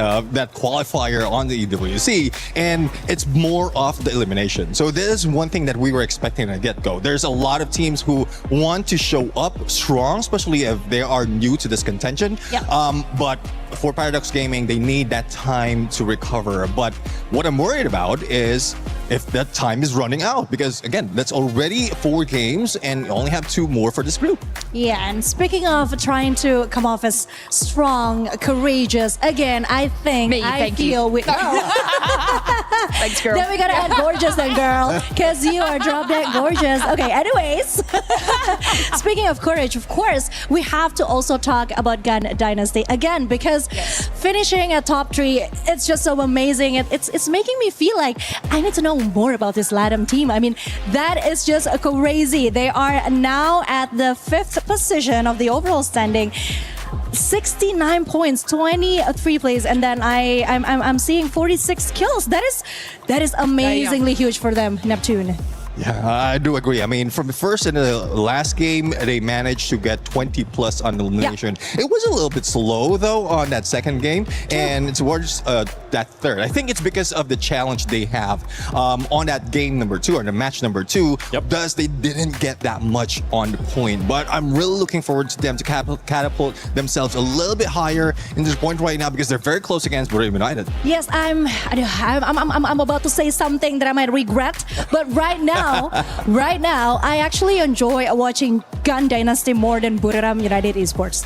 qualifier on the EWC, and it's more of the elimination. So this is one thing that we were expecting at get-go. There's a lot of teams who want to show up strong, especially if they are new to this contention. Yep. But for Paradox Gaming, they need that time to recover. But what I'm worried about is if that time is running out, because again, that's already 4 games and you only have 2 more for this group. Yeah, and speaking of trying to come off as strong, courageous, again, I think Thank you. Thanks, girl. Then we gotta add gorgeous then, girl, because you are drop dead gorgeous. Okay, anyways, speaking of courage, of course, we have to also talk about Gun Dynasty again, because finishing at top 3, it's just so amazing. It's making me feel like I need to know more about this LATAM team. I mean, that is just crazy. They are now at the 5th position of the overall standing. 69 points, 23 plays, and then I'm seeing 46 kills. That is amazingly huge for them, Neptune. Yeah, I do agree. I mean, from the first and the last game, they managed to get 20 plus on elimination. It was a little bit slow though on that second game, and towards that third. I think it's because of the challenge they have on that game number 2 or the match number 2. Thus, they didn't get that much on the point. But I'm really looking forward to them to catapult themselves a little bit higher in this point right now, because they're very close against Garena United. Yes, I'm about to say something that I might regret, but right now, I actually enjoy watching Gun Dynasty more than Buriram United Esports.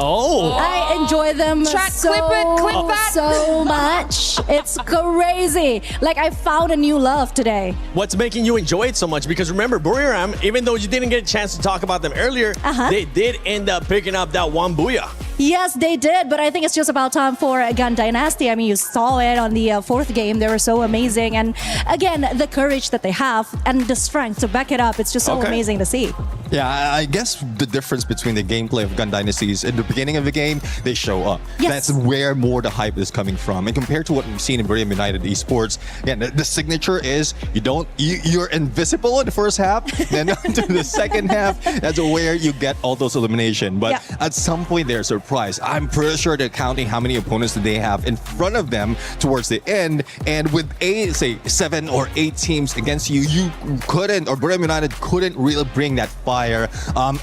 Oh. I enjoy them Clip that. so much. It's crazy. Like, I found a new love today. What's making you enjoy it so much? Because remember, Buriram, even though you didn't get a chance to talk about them earlier, they did end up picking up that one booyah. Yes, they did, but I think it's just about time for Gun Dynasty. I mean, you saw it on the 4th game. They were so amazing. And again, the courage that they have and the strength to back it up, it's just so amazing to see. Yeah, I guess the difference between the gameplay of Gun Dynasty is in the beginning of the game, they show up. Yes. That's where more the hype is coming from. And compared to what we've seen in Garena United Esports, again, the signature is you're invisible in the first half, then to the second half, that's where you get all those elimination. But at some point they're surprised. I'm pretty sure they're counting how many opponents that they have in front of them towards the end. And with say 7 or 8 teams against you, you couldn't, or Garena United couldn't really bring that fire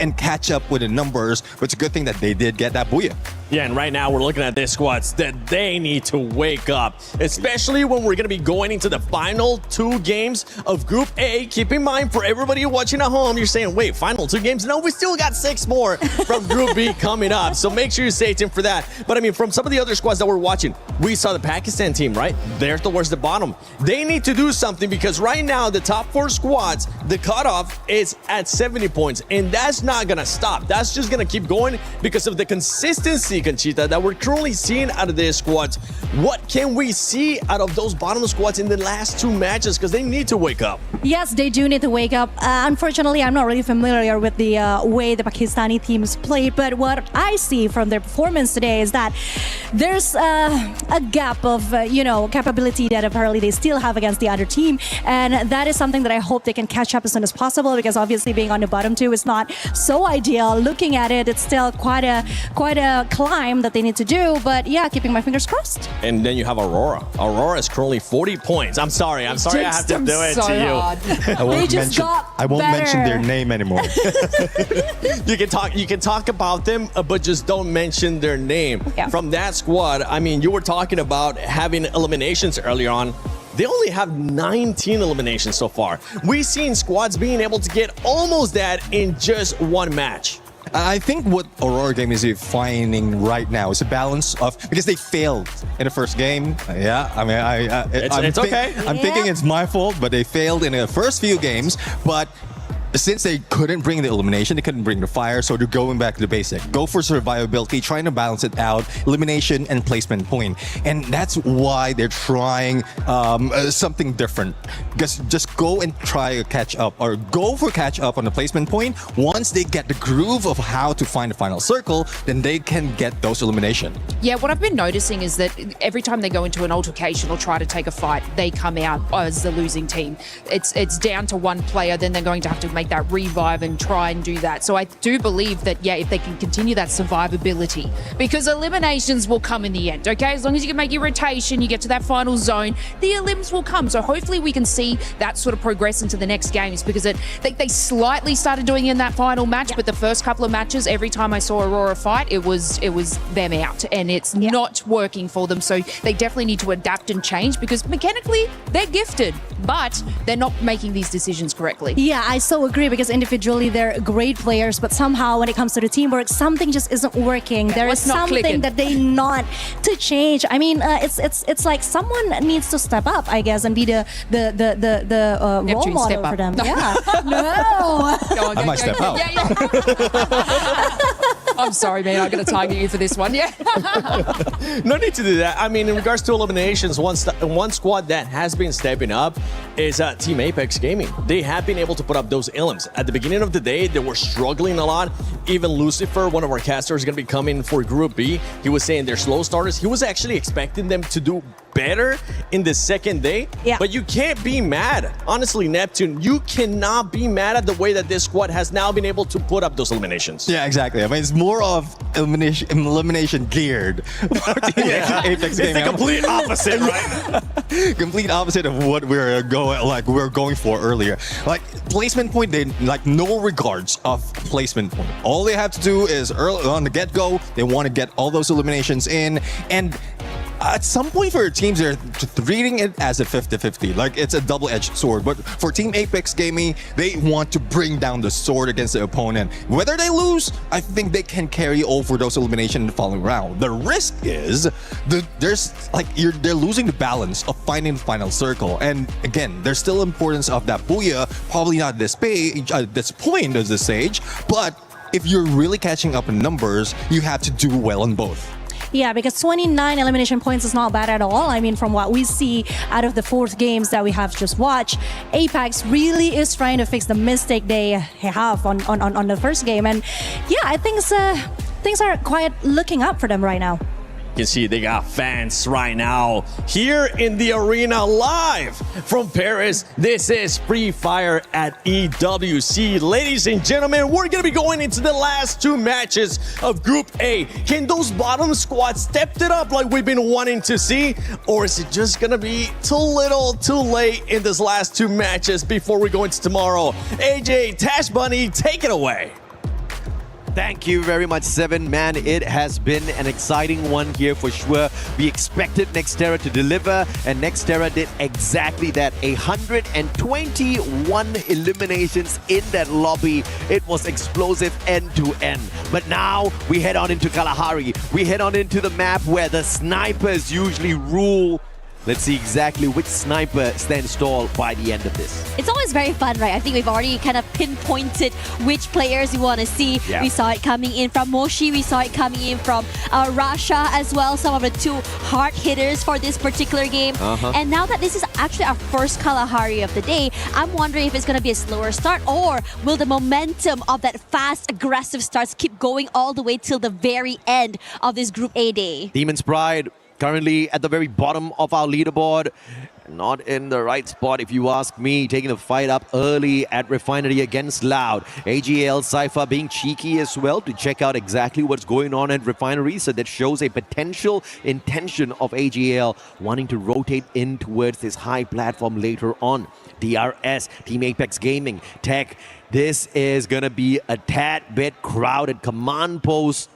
and catch up with the numbers. But it's a good thing that they did get that booyah. Yeah, and right now we're looking at their squads that they need to wake up, especially when we're going to be going into the final 2 games of Group A. Keep in mind, for everybody watching at home, you're saying, wait, final 2 games? No, we still got 6 more from Group B coming up. So make sure you stay tuned for that. But I mean, from some of the other squads that we're watching, we saw the Pakistan team, right? They're towards the bottom. They need to do something, because right now the top 4 squads, the cutoff is at 70 points. And that's not going to stop. That's just going to keep going because of the consistency, Conchita, that we're currently seeing out of their squads. What can we see out of those bottom squads in the last 2 matches? Because they need to wake up. Yes, they do need to wake up. Unfortunately, I'm not really familiar with the way the Pakistani teams play, but what I see from their performance today is that there's a gap of, capability that apparently they still have against the other team. And that is something that I hope they can catch up as soon as possible, because obviously being on the bottom 2 is not so ideal. Looking at it, it's still quite a climb that they need to do, but yeah, keeping my fingers crossed. And then you have Aurora. Aurora is currently 40 points. I'm sorry I have to do it to you. I won't mention their name anymore. You can talk about them, but just don't mention their name. Yeah. From that squad, I mean, you were talking about having eliminations earlier on. They only have 19 eliminations so far. We've seen squads being able to get almost that in just 1 match. I think what Aurora Game is finding right now is a balance of, because they failed in the first game. Yeah, I mean, it's okay. I'm thinking it's my fault, but they failed in the first few games. But since they couldn't bring the elimination, they couldn't bring the fire, so they're going back to the basic. Go for survivability, trying to balance it out, elimination and placement point. And that's why they're trying something different. Just go and try to catch up, or go for catch up on the placement point. Once they get the groove of how to find the final circle, then they can get those elimination. Yeah, what I've been noticing is that every time they go into an altercation or try to take a fight, they come out as the losing team. It's down to 1 player, then they're going to have to make make that revive and try and do that. So I do believe that, yeah, if they can continue that survivability, because eliminations will come in the end, okay? As long as you can make your rotation, you get to that final zone, the elims will come. So hopefully we can see that sort of progress into the next games, because they slightly started doing it in that final match, but the first couple of matches, every time I saw Aurora fight, it was them out, and it's not working for them. So they definitely need to adapt and change, because mechanically they're gifted, but they're not making these decisions correctly. Yeah, I so agree, because individually they're great players, but somehow when it comes to the teamwork, something just isn't working. There is something that they not to change. I mean, it's like someone needs to step up, I guess, and be the role model for them. Yeah. No. I might step out. I'm sorry, man. I'm going to target you for this one. Yeah. No need to do that. I mean, in regards to eliminations, one squad that has been stepping up is Team Apex Gaming. They have been able to put up those elims. At the beginning of the day, they were struggling a lot. Even Lucifer, one of our casters, is going to be coming for Group B. He was saying they're slow starters. He was actually expecting them to do better in the second day. Yeah. But you can't be mad. Honestly, Neptune, you cannot be mad at the way that this squad has now been able to put up those eliminations. Yeah, exactly. I mean, it's more of elimination geared for Team Apex Gaming. It's the complete opposite, right? Complete opposite of what we're going for earlier. Like placement point, they like no regards of placement point. All they have to do is early on the get-go, they want to get all those eliminations in, and at some point for teams, they're treating it as a 50-50. Like it's a double-edged sword. But for Team Apex Gaming, they want to bring down the sword against the opponent. Whether they lose, I think they can carry over those eliminations in the following round. The risk is they're losing the balance of finding the final circle. And again, there's still importance of that booyah. Probably not this point of the stage, but if you're really catching up in numbers, you have to do well on both. Yeah, because 29 elimination points is not bad at all. I mean, from what we see out of the 4th games that we have just watched, Apex really is trying to fix the mistake they have on the first game. And yeah, I think things are quite looking up for them right now. You can see they got fans right now here in the arena live from Paris. This is Free Fire at EWC. Ladies and gentlemen, we're going to be going into the last 2 matches of Group A. Can those bottom squads step it up like we've been wanting to see? Or is it just going to be too little, too late in this last 2 matches before we go into tomorrow? AJ, Tash Bunny, take it away. Thank you very much, Seven. Man, it has been an exciting one here for sure. We expected Nextera to deliver, and Nextera did exactly that. 121 eliminations in that lobby. It was explosive end to end. But now we head on into Kalahari. We head on into the map where the snipers usually rule. Let's see exactly which sniper stands tall by the end of this. It's always very fun, right? I think we've already kind of pinpointed which players we want to see. Yeah. We saw it coming in from Moshi. We saw it coming in from Rasha as well. Some of the 2 hard hitters for this particular game. And now that this is actually our first Kalahari of the day, I'm wondering if it's going to be a slower start, or will the momentum of that fast, aggressive starts keep going all the way till the very end of this Group A day? Demon's Pride currently at the very bottom of our leaderboard. Not in the right spot, if you ask me. Taking the fight up early at Refinery against Loud. AGL Cypher being cheeky as well to check out exactly what's going on at Refinery. So that shows a potential intention of AGL wanting to rotate in towards this high platform later on. DRS, Team Apex Gaming, Tech. This is going to be a tad bit crowded. Command post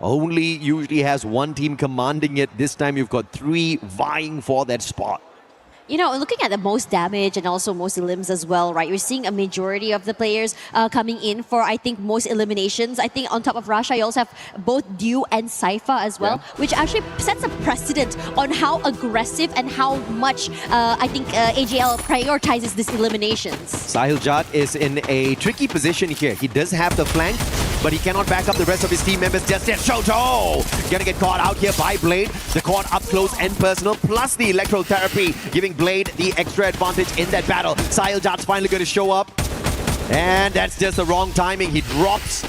only usually has 1 team commanding it. This time you've got 3 vying for that spot. You know, looking at the most damage and also most elims as well, right? You're seeing a majority of the players coming in for, I think, most eliminations. I think on top of Rasha, you also have both Dew and Cypher as well, which actually sets a precedent on how aggressive and how much, I think, AGL prioritizes these eliminations. Sahil Jat is in a tricky position here. He does have the flank, but he cannot back up the rest of his team members just yet. Shoto gonna get caught out here by Blade. The caught up close and personal, plus the electrotherapy, giving Blade the extra advantage in that battle. Sahil Jat's finally going to show up, and that's just the wrong timing. He drops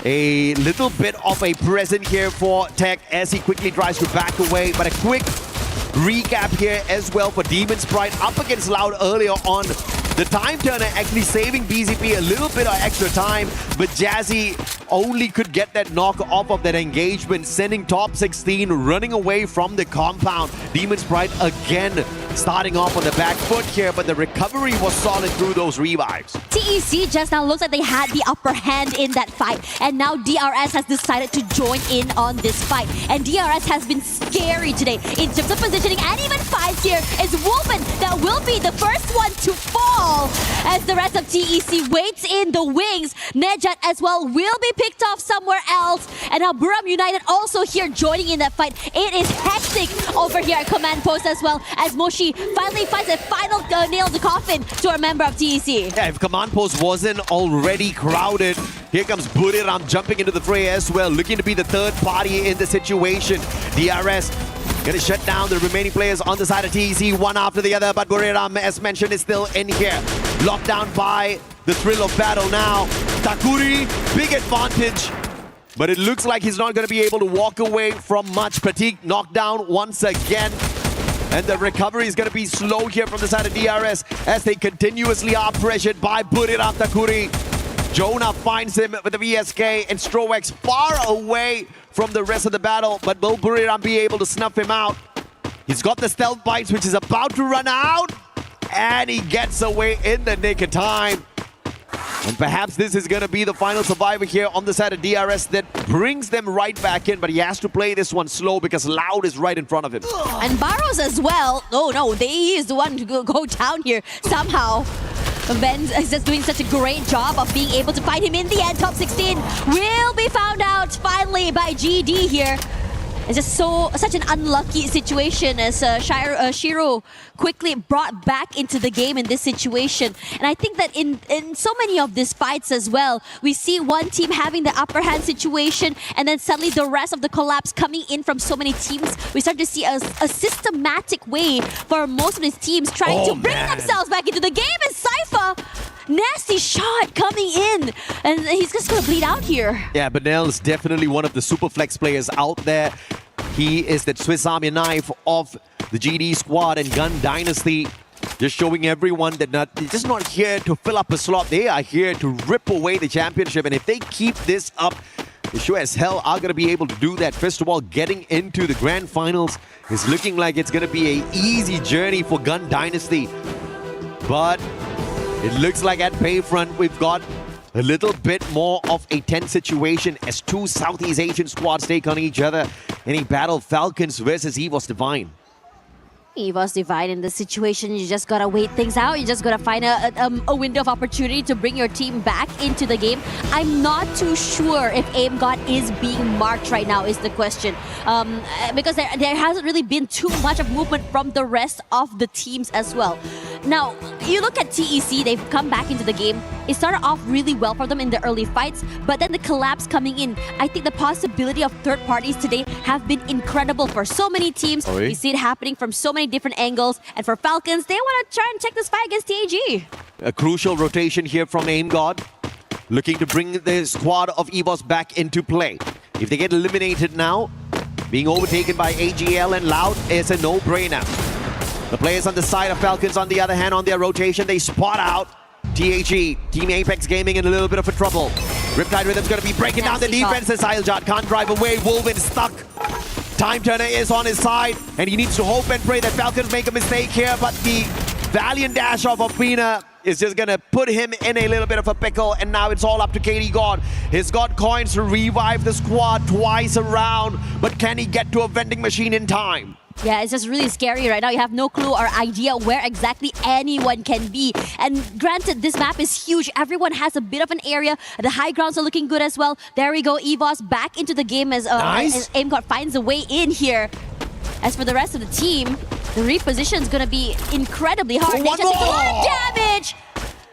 a little bit of a present here for Tech as he quickly tries to back away, but a quick recap here as well for Demon's Pride up against Loud earlier on. The time turner actually saving BZP a little bit of extra time, but Jazzy only could get that knock off of that engagement, sending top 16 running away from the compound. Demon Sprite again starting off on the back foot here, but the recovery was solid through those revives. TEC just now looks like they had the upper hand in that fight, and now DRS has decided to join in on this fight. And DRS has been scary today in terms of positioning and even fights here. It's Wolfen that will be the first one to fall as the rest of TEC waits in the wings. Nejat as well will be picked off somewhere else, and now Buram United also here joining in that fight. It is hectic over here at command post as well, as Moshi finally finds a final nail in the coffin to a member of TEC. Yeah, if command post wasn't already crowded, here comes Buriram jumping into the fray as well, looking to be the third party in the situation. DRS gonna shut down the remaining players on the side of TEC one after the other, but Buriram, as mentioned, is still in here. Locked down by the thrill of battle now. Takuri, big advantage, but it looks like he's not gonna be able to walk away from much. Pratik knocked down once again. And the recovery is going to be slow here from the side of DRS as they continuously are pressured by Buriram Takuri. Jonah finds him with the VSK, and Strowex far away from the rest of the battle, but will Buriram be able to snuff him out? He's got the stealth bites, which is about to run out, and he gets away in the nick of time. And perhaps this is going to be the final survivor here on the side of DRS that brings them right back in, but he has to play this one slow because Loud is right in front of him. And Barros as well. Oh no, he is the one to go down here somehow. Ben is just doing such a great job of being able to fight him in the end. Top 16 will be found out finally by GD here. It's just such an unlucky situation as Shiro quickly brought back into the game in this situation. And I think that in so many of these fights as well, we see one team having the upper hand situation, and then suddenly the rest of the collapse coming in from so many teams. We start to see a systematic way for most of these teams trying to bring themselves back into the game. And Cypher, nasty shot coming in, and he's just gonna bleed out here. Yeah, Benel is definitely one of the super flex players out there. He is the Swiss Army knife of the GD squad and Gun Dynasty. Just showing everyone that they're just not here to fill up a slot. They are here to rip away the championship. And if they keep this up, they sure as hell are going to be able to do that. First of all, getting into the grand finals is looking like it's going to be an easy journey for Gun Dynasty. But it looks like at Bayfront, we've got a little bit more of a tense situation as two Southeast Asian squads take on each other in a battle. Falcons versus EVOS Divine. EVOS Divine in this situation, you just gotta wait things out. You just gotta find a window of opportunity to bring your team back into the game. I'm not too sure if Aim God is being marked right now is the question. Because there hasn't really been too much of movement from the rest of the teams as well. Now, you look at TEC, they've come back into the game. It started off really well for them in the early fights, but then the collapse coming in. I think the possibility of third parties today have been incredible for so many teams. Oui. We see it happening from so many different angles. And for Falcons, they want to try and check this fight against TAG. A crucial rotation here from Aim God, looking to bring the squad of EVOS back into play. If they get eliminated now, being overtaken by AGL and Loud is a no-brainer. The players on the side of Falcons, on the other hand, on their rotation, they spot out THE, Team Apex Gaming, in a little bit of a trouble. Riptide Rhythm's going to be breaking down the defenses. Iljot can't drive away. Wolven stuck. Time Turner is on his side, and he needs to hope and pray that Falcons make a mistake here, but the valiant dash of Opina is just going to put him in a little bit of a pickle, and now it's all up to KD God. He's got coins to revive the squad twice around, but can he get to a vending machine in time? Yeah, it's just really scary right now. You have no clue or idea where exactly anyone can be. And granted, this map is huge. Everyone has a bit of an area. The high grounds are looking good as well. There we go. EVOS back into the game as nice. AimGod finds a way in here. As for the rest of the team, the reposition is going to be incredibly hard. They just take a lot of damage.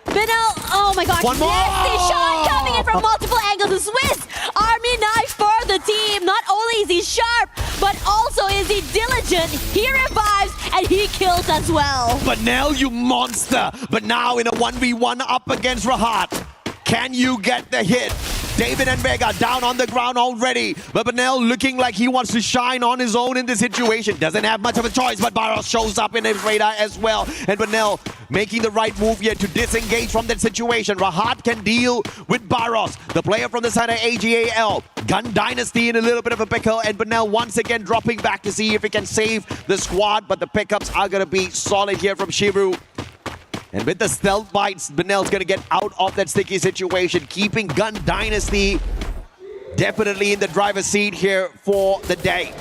Benel, oh my gosh, nasty shot coming in from multiple angles. The Swiss Army knife for the team. Not only is he sharp, but also is he diligent. He revives and he kills as well. But Nell, you monster! But now in a 1v1 up against Rahat, can you get the hit? David and Vega down on the ground already. But Benel looking like he wants to shine on his own in this situation. Doesn't have much of a choice, but Barros shows up in his radar as well. And Benel making the right move here to disengage from that situation. Rahat can deal with Barros, the player from the side of AGAL. Gun Dynasty in a little bit of a pickle, and Benel once again dropping back to see if he can save the squad, but the pickups are going to be solid here from Shivu. And with the stealth bites, Benel's going to get out of that sticky situation, keeping Gun Dynasty definitely in the driver's seat here for the day.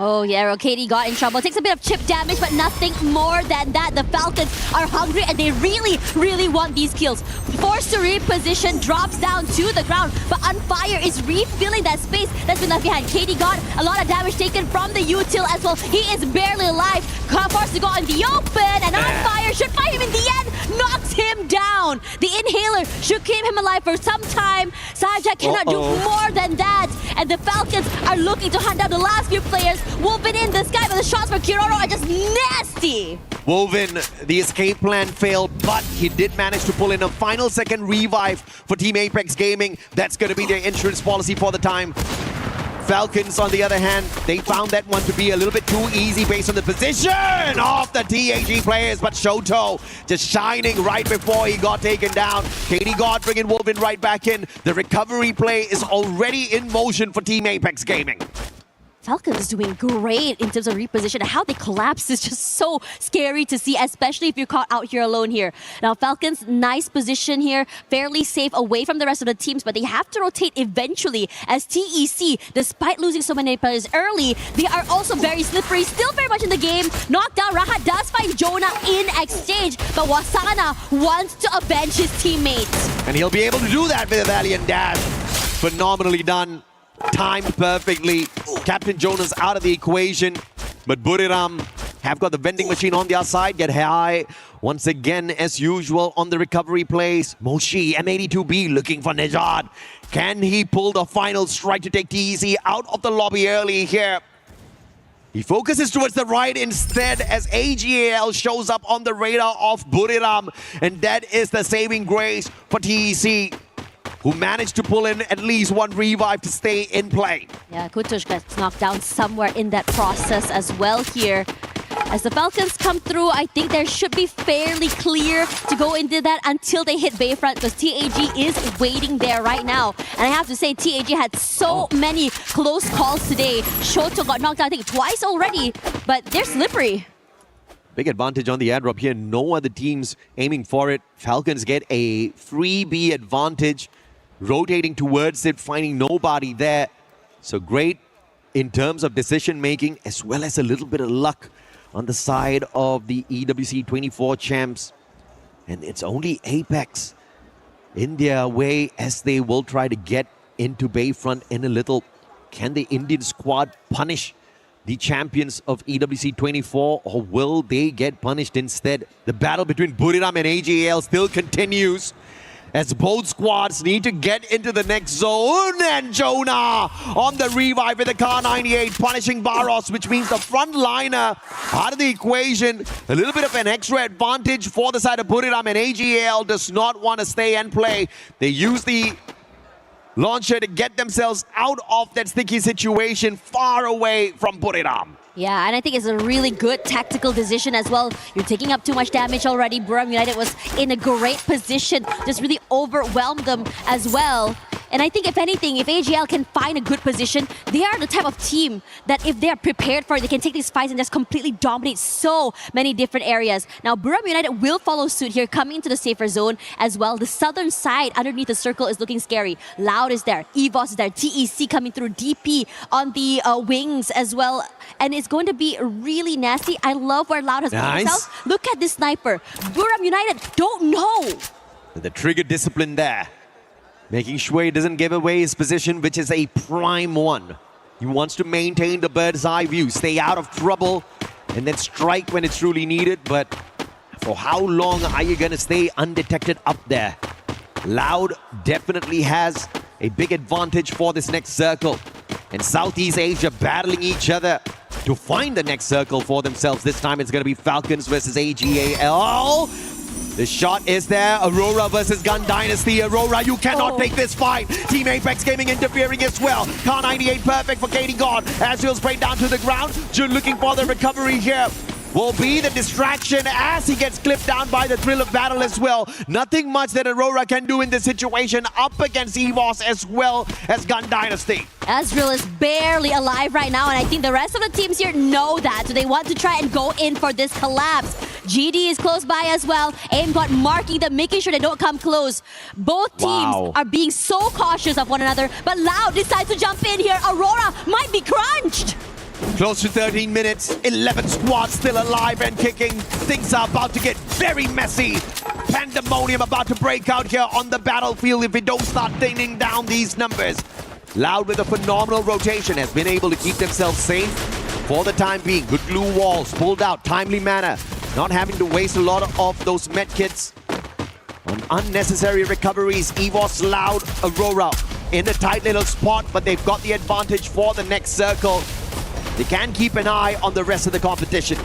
Oh yeah, KD got in trouble. Takes a bit of chip damage, but nothing more than that. The Falcons are hungry and they really want these kills. Forced to reposition, drops down to the ground, but Unfire is refilling that space that's been left behind. KD got a lot of damage taken from the util as well. He is barely alive. Forced to go in the open, and Unfire should find him in the end. Knocks him down. The inhaler should keep him alive for some time. Sajak cannot do more than that. And the Falcons are looking to hunt down the last few players. Wolven in the sky, but the shots for Kiroro are just nasty. Wolven, the escape plan failed, but he did manage to pull in a final second revive for Team Apex Gaming. That's going to be their insurance policy for the time. Falcons, on the other hand, they found that one to be a little bit too easy based on the position of the TAG players, but Shoto just shining right before he got taken down. KD God bringing Wolven right back in. The recovery play is already in motion for Team Apex Gaming. Falcons doing great in terms of reposition. How they collapse is just so scary to see, especially if you're caught out here alone here. Now, Falcons, nice position here, fairly safe away from the rest of the teams, but they have to rotate eventually as TEC, despite losing so many players early, they are also very slippery, still very much in the game. Knockdown, Rahat does find Jonah in exchange, but Wasana wants to avenge his teammates. And he'll be able to do that with a valiant dash. Phenomenally done. Timed perfectly. Captain Jonas out of the equation, but Buriram have got the vending machine on their side. Get high once again as usual on the recovery plays. Moshi, M82B looking for Nejad. Can he pull the final strike to take TEC out of the lobby early here? He focuses towards the right instead as AGAL shows up on the radar of Buriram, and that is the saving grace for TEC, who managed to pull in at least one revive to stay in play. Yeah, Kutush gets knocked down somewhere in that process as well here. As the Falcons come through, I think there should be fairly clear to go into that until they hit Bayfront, because TAG is waiting there right now. And I have to say, TAG had so many close calls today. Shoto got knocked out, I think, twice already, but they're slippery. Big advantage on the airdrop here. No other teams aiming for it. Falcons get a freebie advantage, rotating towards it, finding nobody there. So great in terms of decision making, as well as a little bit of luck on the side of the EWC 24 champs. And it's only Apex in their way as they will try to get into Bayfront in a little. Can the Indian squad punish the champions of EWC 24, or will they get punished instead? The battle between Buriram and AGAL still continues as both squads need to get into the next zone. And Jonah on the revive with the Car 98 punishing Barros, which means the front liner out of the equation. A little bit of an extra advantage for the side of Buriram, and AGAL does not want to stay and play. They use the launcher to get themselves out of that sticky situation far away from Buriram. Yeah, and I think it's a really good tactical decision as well. You're taking up too much damage already. Buriram United was in a great position, just really overwhelmed them as well. And I think if anything, if AGL can find a good position, they are the type of team that if they are prepared for it, they can take these fights and just completely dominate so many different areas. Now, Buriram United will follow suit here, coming into the safer zone as well. The southern side underneath the circle is looking scary. Loud is there, EVOS is there, TEC coming through, DP on the wings as well. And it's going to be really nasty. I love where Loud has put himself. Look at this sniper. Buriram United don't know. The trigger discipline there, making sure he doesn't give away his position, which is a prime one. He wants to maintain the bird's eye view, stay out of trouble, and then strike when it's truly needed. But for how long are you going to stay undetected up there? Loud definitely has a big advantage for this next circle. And Southeast Asia battling each other to find the next circle for themselves. This time it's going to be Falcons versus AGAL. The shot is there. Aurora versus Gun Dynasty. Aurora, you cannot take this fight. Team Apex Gaming interfering as well. Car 98 perfect for Katie God. Azrael sprayed down to the ground. Jun looking for the recovery here. Will be the distraction as he gets clipped down by the thrill of battle as well. Nothing much that Aurora can do in this situation up against EVOS as well as Gun Dynasty. Azrael is barely alive right now, and I think the rest of the teams here know that. So they want to try and go in for this collapse. GD is close by as well. Aim got marking them, making sure they don't come close. Both teams are being so cautious of one another, but Loud decides to jump in here. Aurora might be crunched. Close to 13 minutes, 11 squads still alive and kicking. Things are about to get very messy. Pandemonium about to break out here on the battlefield if we don't start thinning down these numbers. Loud with a phenomenal rotation has been able to keep themselves safe for the time being. Good glue walls pulled out, timely manner. Not having to waste a lot of those med kits on unnecessary recoveries. EVOS, Loud, Aurora in a tight little spot, but they've got the advantage for the next circle. They can keep an eye on the rest of the competition.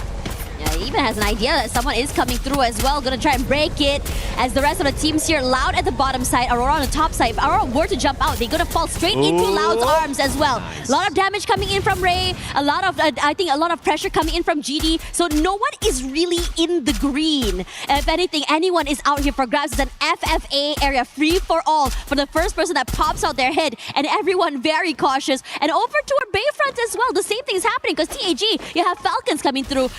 Yeah, he even has an idea that someone is coming through as well. Gonna try and break it as the rest of the teams here. Loud at the bottom side, Aurora on the top side. If Aurora were to jump out, they're gonna fall straight into Loud's arms as well. A lot of damage coming in from Ray. A lot of, I think, a lot of pressure coming in from GD. So no one is really in the green. If anything, anyone is out here for grabs. It's an FFA area, free for all, for the first person that pops out their head. And everyone very cautious. And over to our Bayfront as well. The same thing is happening because TAG, you have Falcons coming through,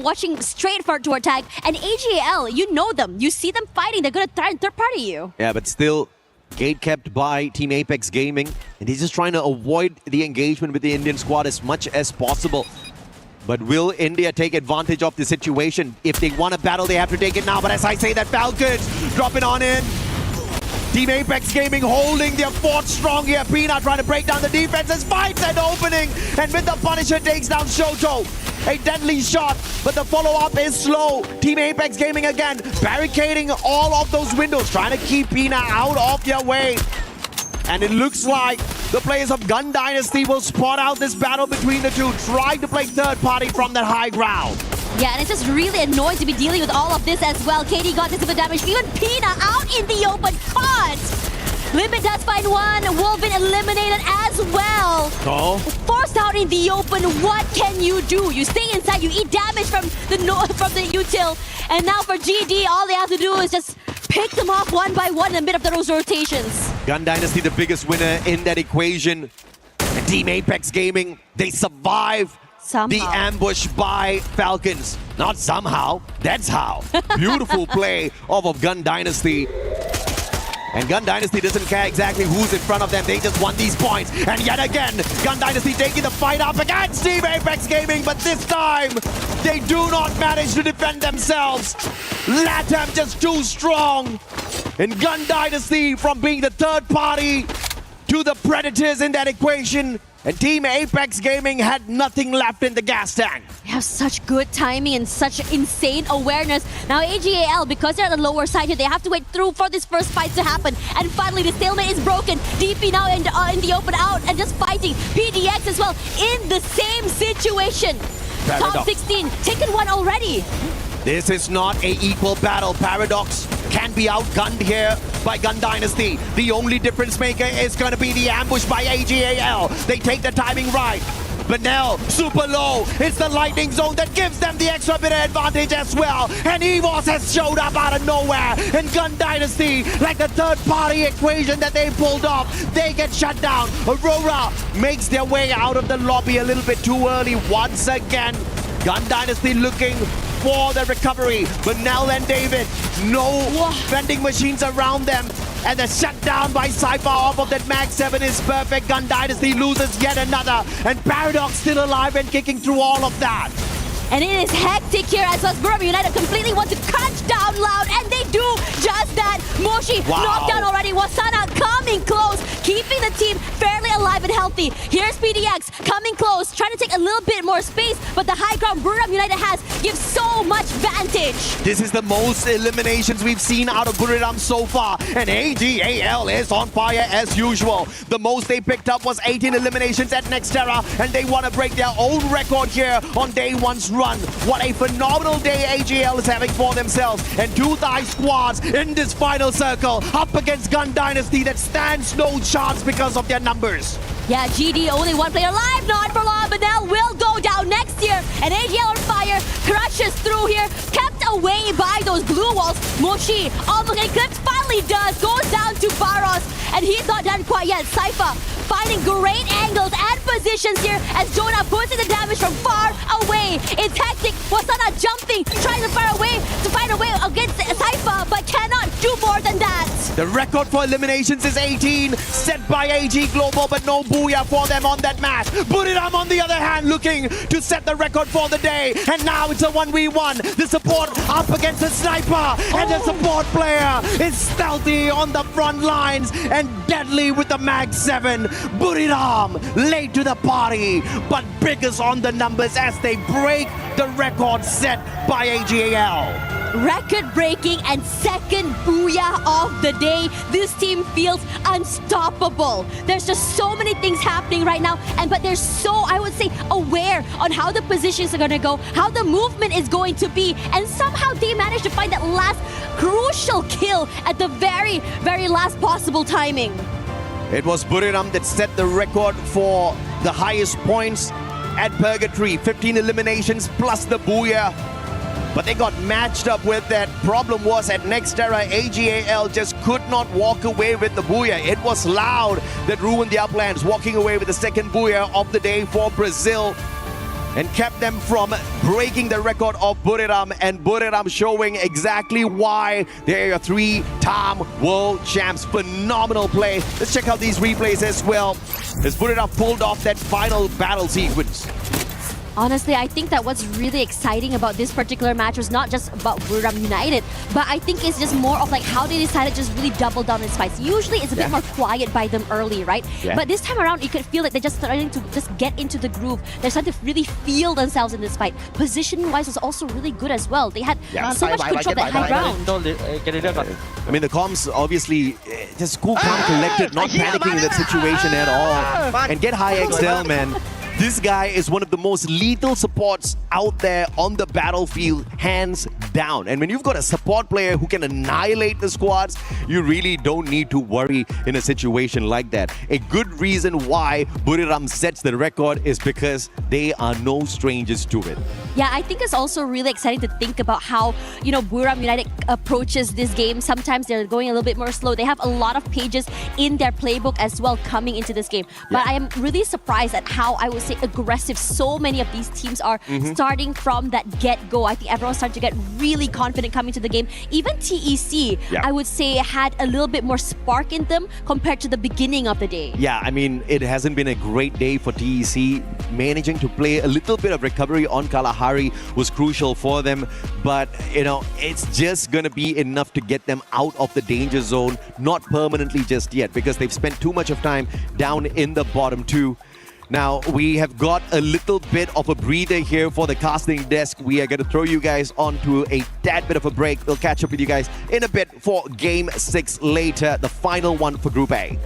watching straight for to attack. And AGAL, you know them. You see them fighting. They're going to try and third party you. Yeah, but still gate kept by Team Apex Gaming. And he's just trying to avoid the engagement with the Indian squad as much as possible. But will India take advantage of the situation? If they want to battle, they have to take it now. But as I say that, Falcons dropping on in. Team Apex Gaming holding their fort strong here. Pina trying to break down the defenses, finds an opening, and with the Punisher takes down Shoto. A deadly shot, but the follow-up is slow. Team Apex Gaming again, barricading all of those windows, trying to keep Pina out of their way. And it looks like the players of Gun Dynasty will spot out this battle between the two, trying to play third party from that high ground. Yeah, and it's just really annoying to be dealing with all of this as well. KD got this with the damage. Even Pina out in the open. Caught! Limit does find one. Wolvin eliminated as well. Forced out in the open. What can you do? You stay inside. You eat damage from the util. And now for GD, all they have to do is just pick them off one by one in the middle of those rotations. Gun Dynasty, the biggest winner in that equation. And Team Apex Gaming, they survive the ambush by Falcons. Not somehow, that's how. Beautiful play of Gun Dynasty. And Gun Dynasty doesn't care exactly who's in front of them. They just want these points. And yet again, Gun Dynasty taking the fight up against Team Apex Gaming. But this time, they do not manage to defend themselves. LATAM just too strong. And Gun Dynasty, from being the third party to the predators in that equation, and Team Apex Gaming had nothing left in the gas tank. They have such good timing and such insane awareness. Now AGAL, because they're at the lower side here, they have to wait through for this first fight to happen. And finally, the stalemate is broken. DP now in the open out and just fighting. PDX as well in the same situation. Top 16, taken one already. This is not an equal battle. Paradox can be outgunned here by Gun Dynasty. The only difference maker is going to be the ambush by AGAL. They take the timing right. But now, super low. It's the lightning zone that gives them the extra bit of advantage as well. And EVOS has showed up out of nowhere. And Gun Dynasty, like the third party equation that they pulled off, they get shut down. Aurora makes their way out of the lobby a little bit too early once again. Gun Dynasty looking for the recovery, but Nell and David, no vending machines around them, and the shutdown by Cypher off of that Mag 7 is perfect. Gun Dynasty loses yet another, and Paradox still alive and kicking through all of that. And it is hectic here as Burma United completely want to crunch down Loud, and they do just that. Moshi knocked down already. Wasana coming close. keeping the team fairly alive and healthy. Here's PDX coming close, trying to take a little bit more space, but the high ground Buriram United has gives so much vantage. This is the most eliminations we've seen out of Buriram so far, and AGAL is on fire as usual. The most they picked up was 18 eliminations at Nextera, and they want to break their own record here on day one's run. What a phenomenal day AGL is having for themselves, and two Thai squads in this final circle up against Gun Dynasty that stands no chance because of their numbers. Yeah, GD, only one player alive, not for long, but now will go down next year. And AGL on fire, crushes through here, kept away by those blue walls. Mochi, almost eclipsed, finally does, goes down to Baros, and he's not done quite yet. Cypher finding great angles and positions here as Jonah puts in the damage from far away. It's hectic, Wasana jumping, trying to find a way against Cypher, but cannot do more than that. The record for eliminations is 18, set by AG Global, but no booyah for them on that match. Buriram, on the other hand, looking to set the record for the day, and now it's a 1v1. The support up against the sniper, and the support player is stealthy on the front lines and deadly with the Mag 7. Buriram late to the party, but biggest on the numbers as they break the record set by AGAL. Record-breaking and second booyah of the day. This team feels unstoppable. There's just so many things happening right now, but they're so, I would say, aware on how the positions are going to go, how the movement is going to be, and somehow they managed to find that last crucial kill at the very, very last possible timing. It was Buriram that set the record for the highest points at Purgatory, 15 eliminations plus the booyah. But they got matched up with that. Problem was at Nextera, AGAL just could not walk away with the booyah. It was Loud that ruined their plans, walking away with the second booyah of the day for Brazil, and kept them from breaking the record of Buriram, and Buriram showing exactly why they are 3-time world champs. Phenomenal play. Let's check out these replays as well, as Buriram pulled off that final battle sequence. Honestly, I think that what's really exciting about this particular match was not just about Buriram United, but I think it's just more of like how they decided to just really double down in fights. Usually it's a bit more quiet by them early, right? Yeah. But this time around, you could feel like they're just starting to just get into the groove. They're starting to really feel themselves in this fight. Position-wise was also really good as well. They had so much control at high ground. I mean, the comms obviously just cool, calm, collected, not panicking in that situation at all. And get high XL, man. This guy is one of the most lethal supports out there on the battlefield, hands down. And when you've got a support player who can annihilate the squads, you really don't need to worry in a situation like that. A good reason why Buriram sets the record is because they are no strangers to it. Yeah, I think it's also really exciting to think about how, you know, Buriram United approaches this game. Sometimes they're going a little bit more slow. They have a lot of pages in their playbook as well coming into this game. But I am really surprised at how, I would say, aggressive so many of these teams are starting from that get-go. I think everyone's starting to get really confident coming to the game. Even TEC, I would say, had a little bit more spark in them compared to the beginning of the day. Yeah, I mean, it hasn't been a great day for TEC. Managing to play a little bit of recovery on Kalahari was crucial for them. But, you know, it's just going to be enough to get them out of the danger zone. Not permanently just yet, because they've spent too much of time down in the bottom two. Now, we have got a little bit of a breather here for the casting desk. We are going to throw you guys onto a tad bit of a break. We'll catch up with you guys in a bit for Game 6 later, the final one for Group A.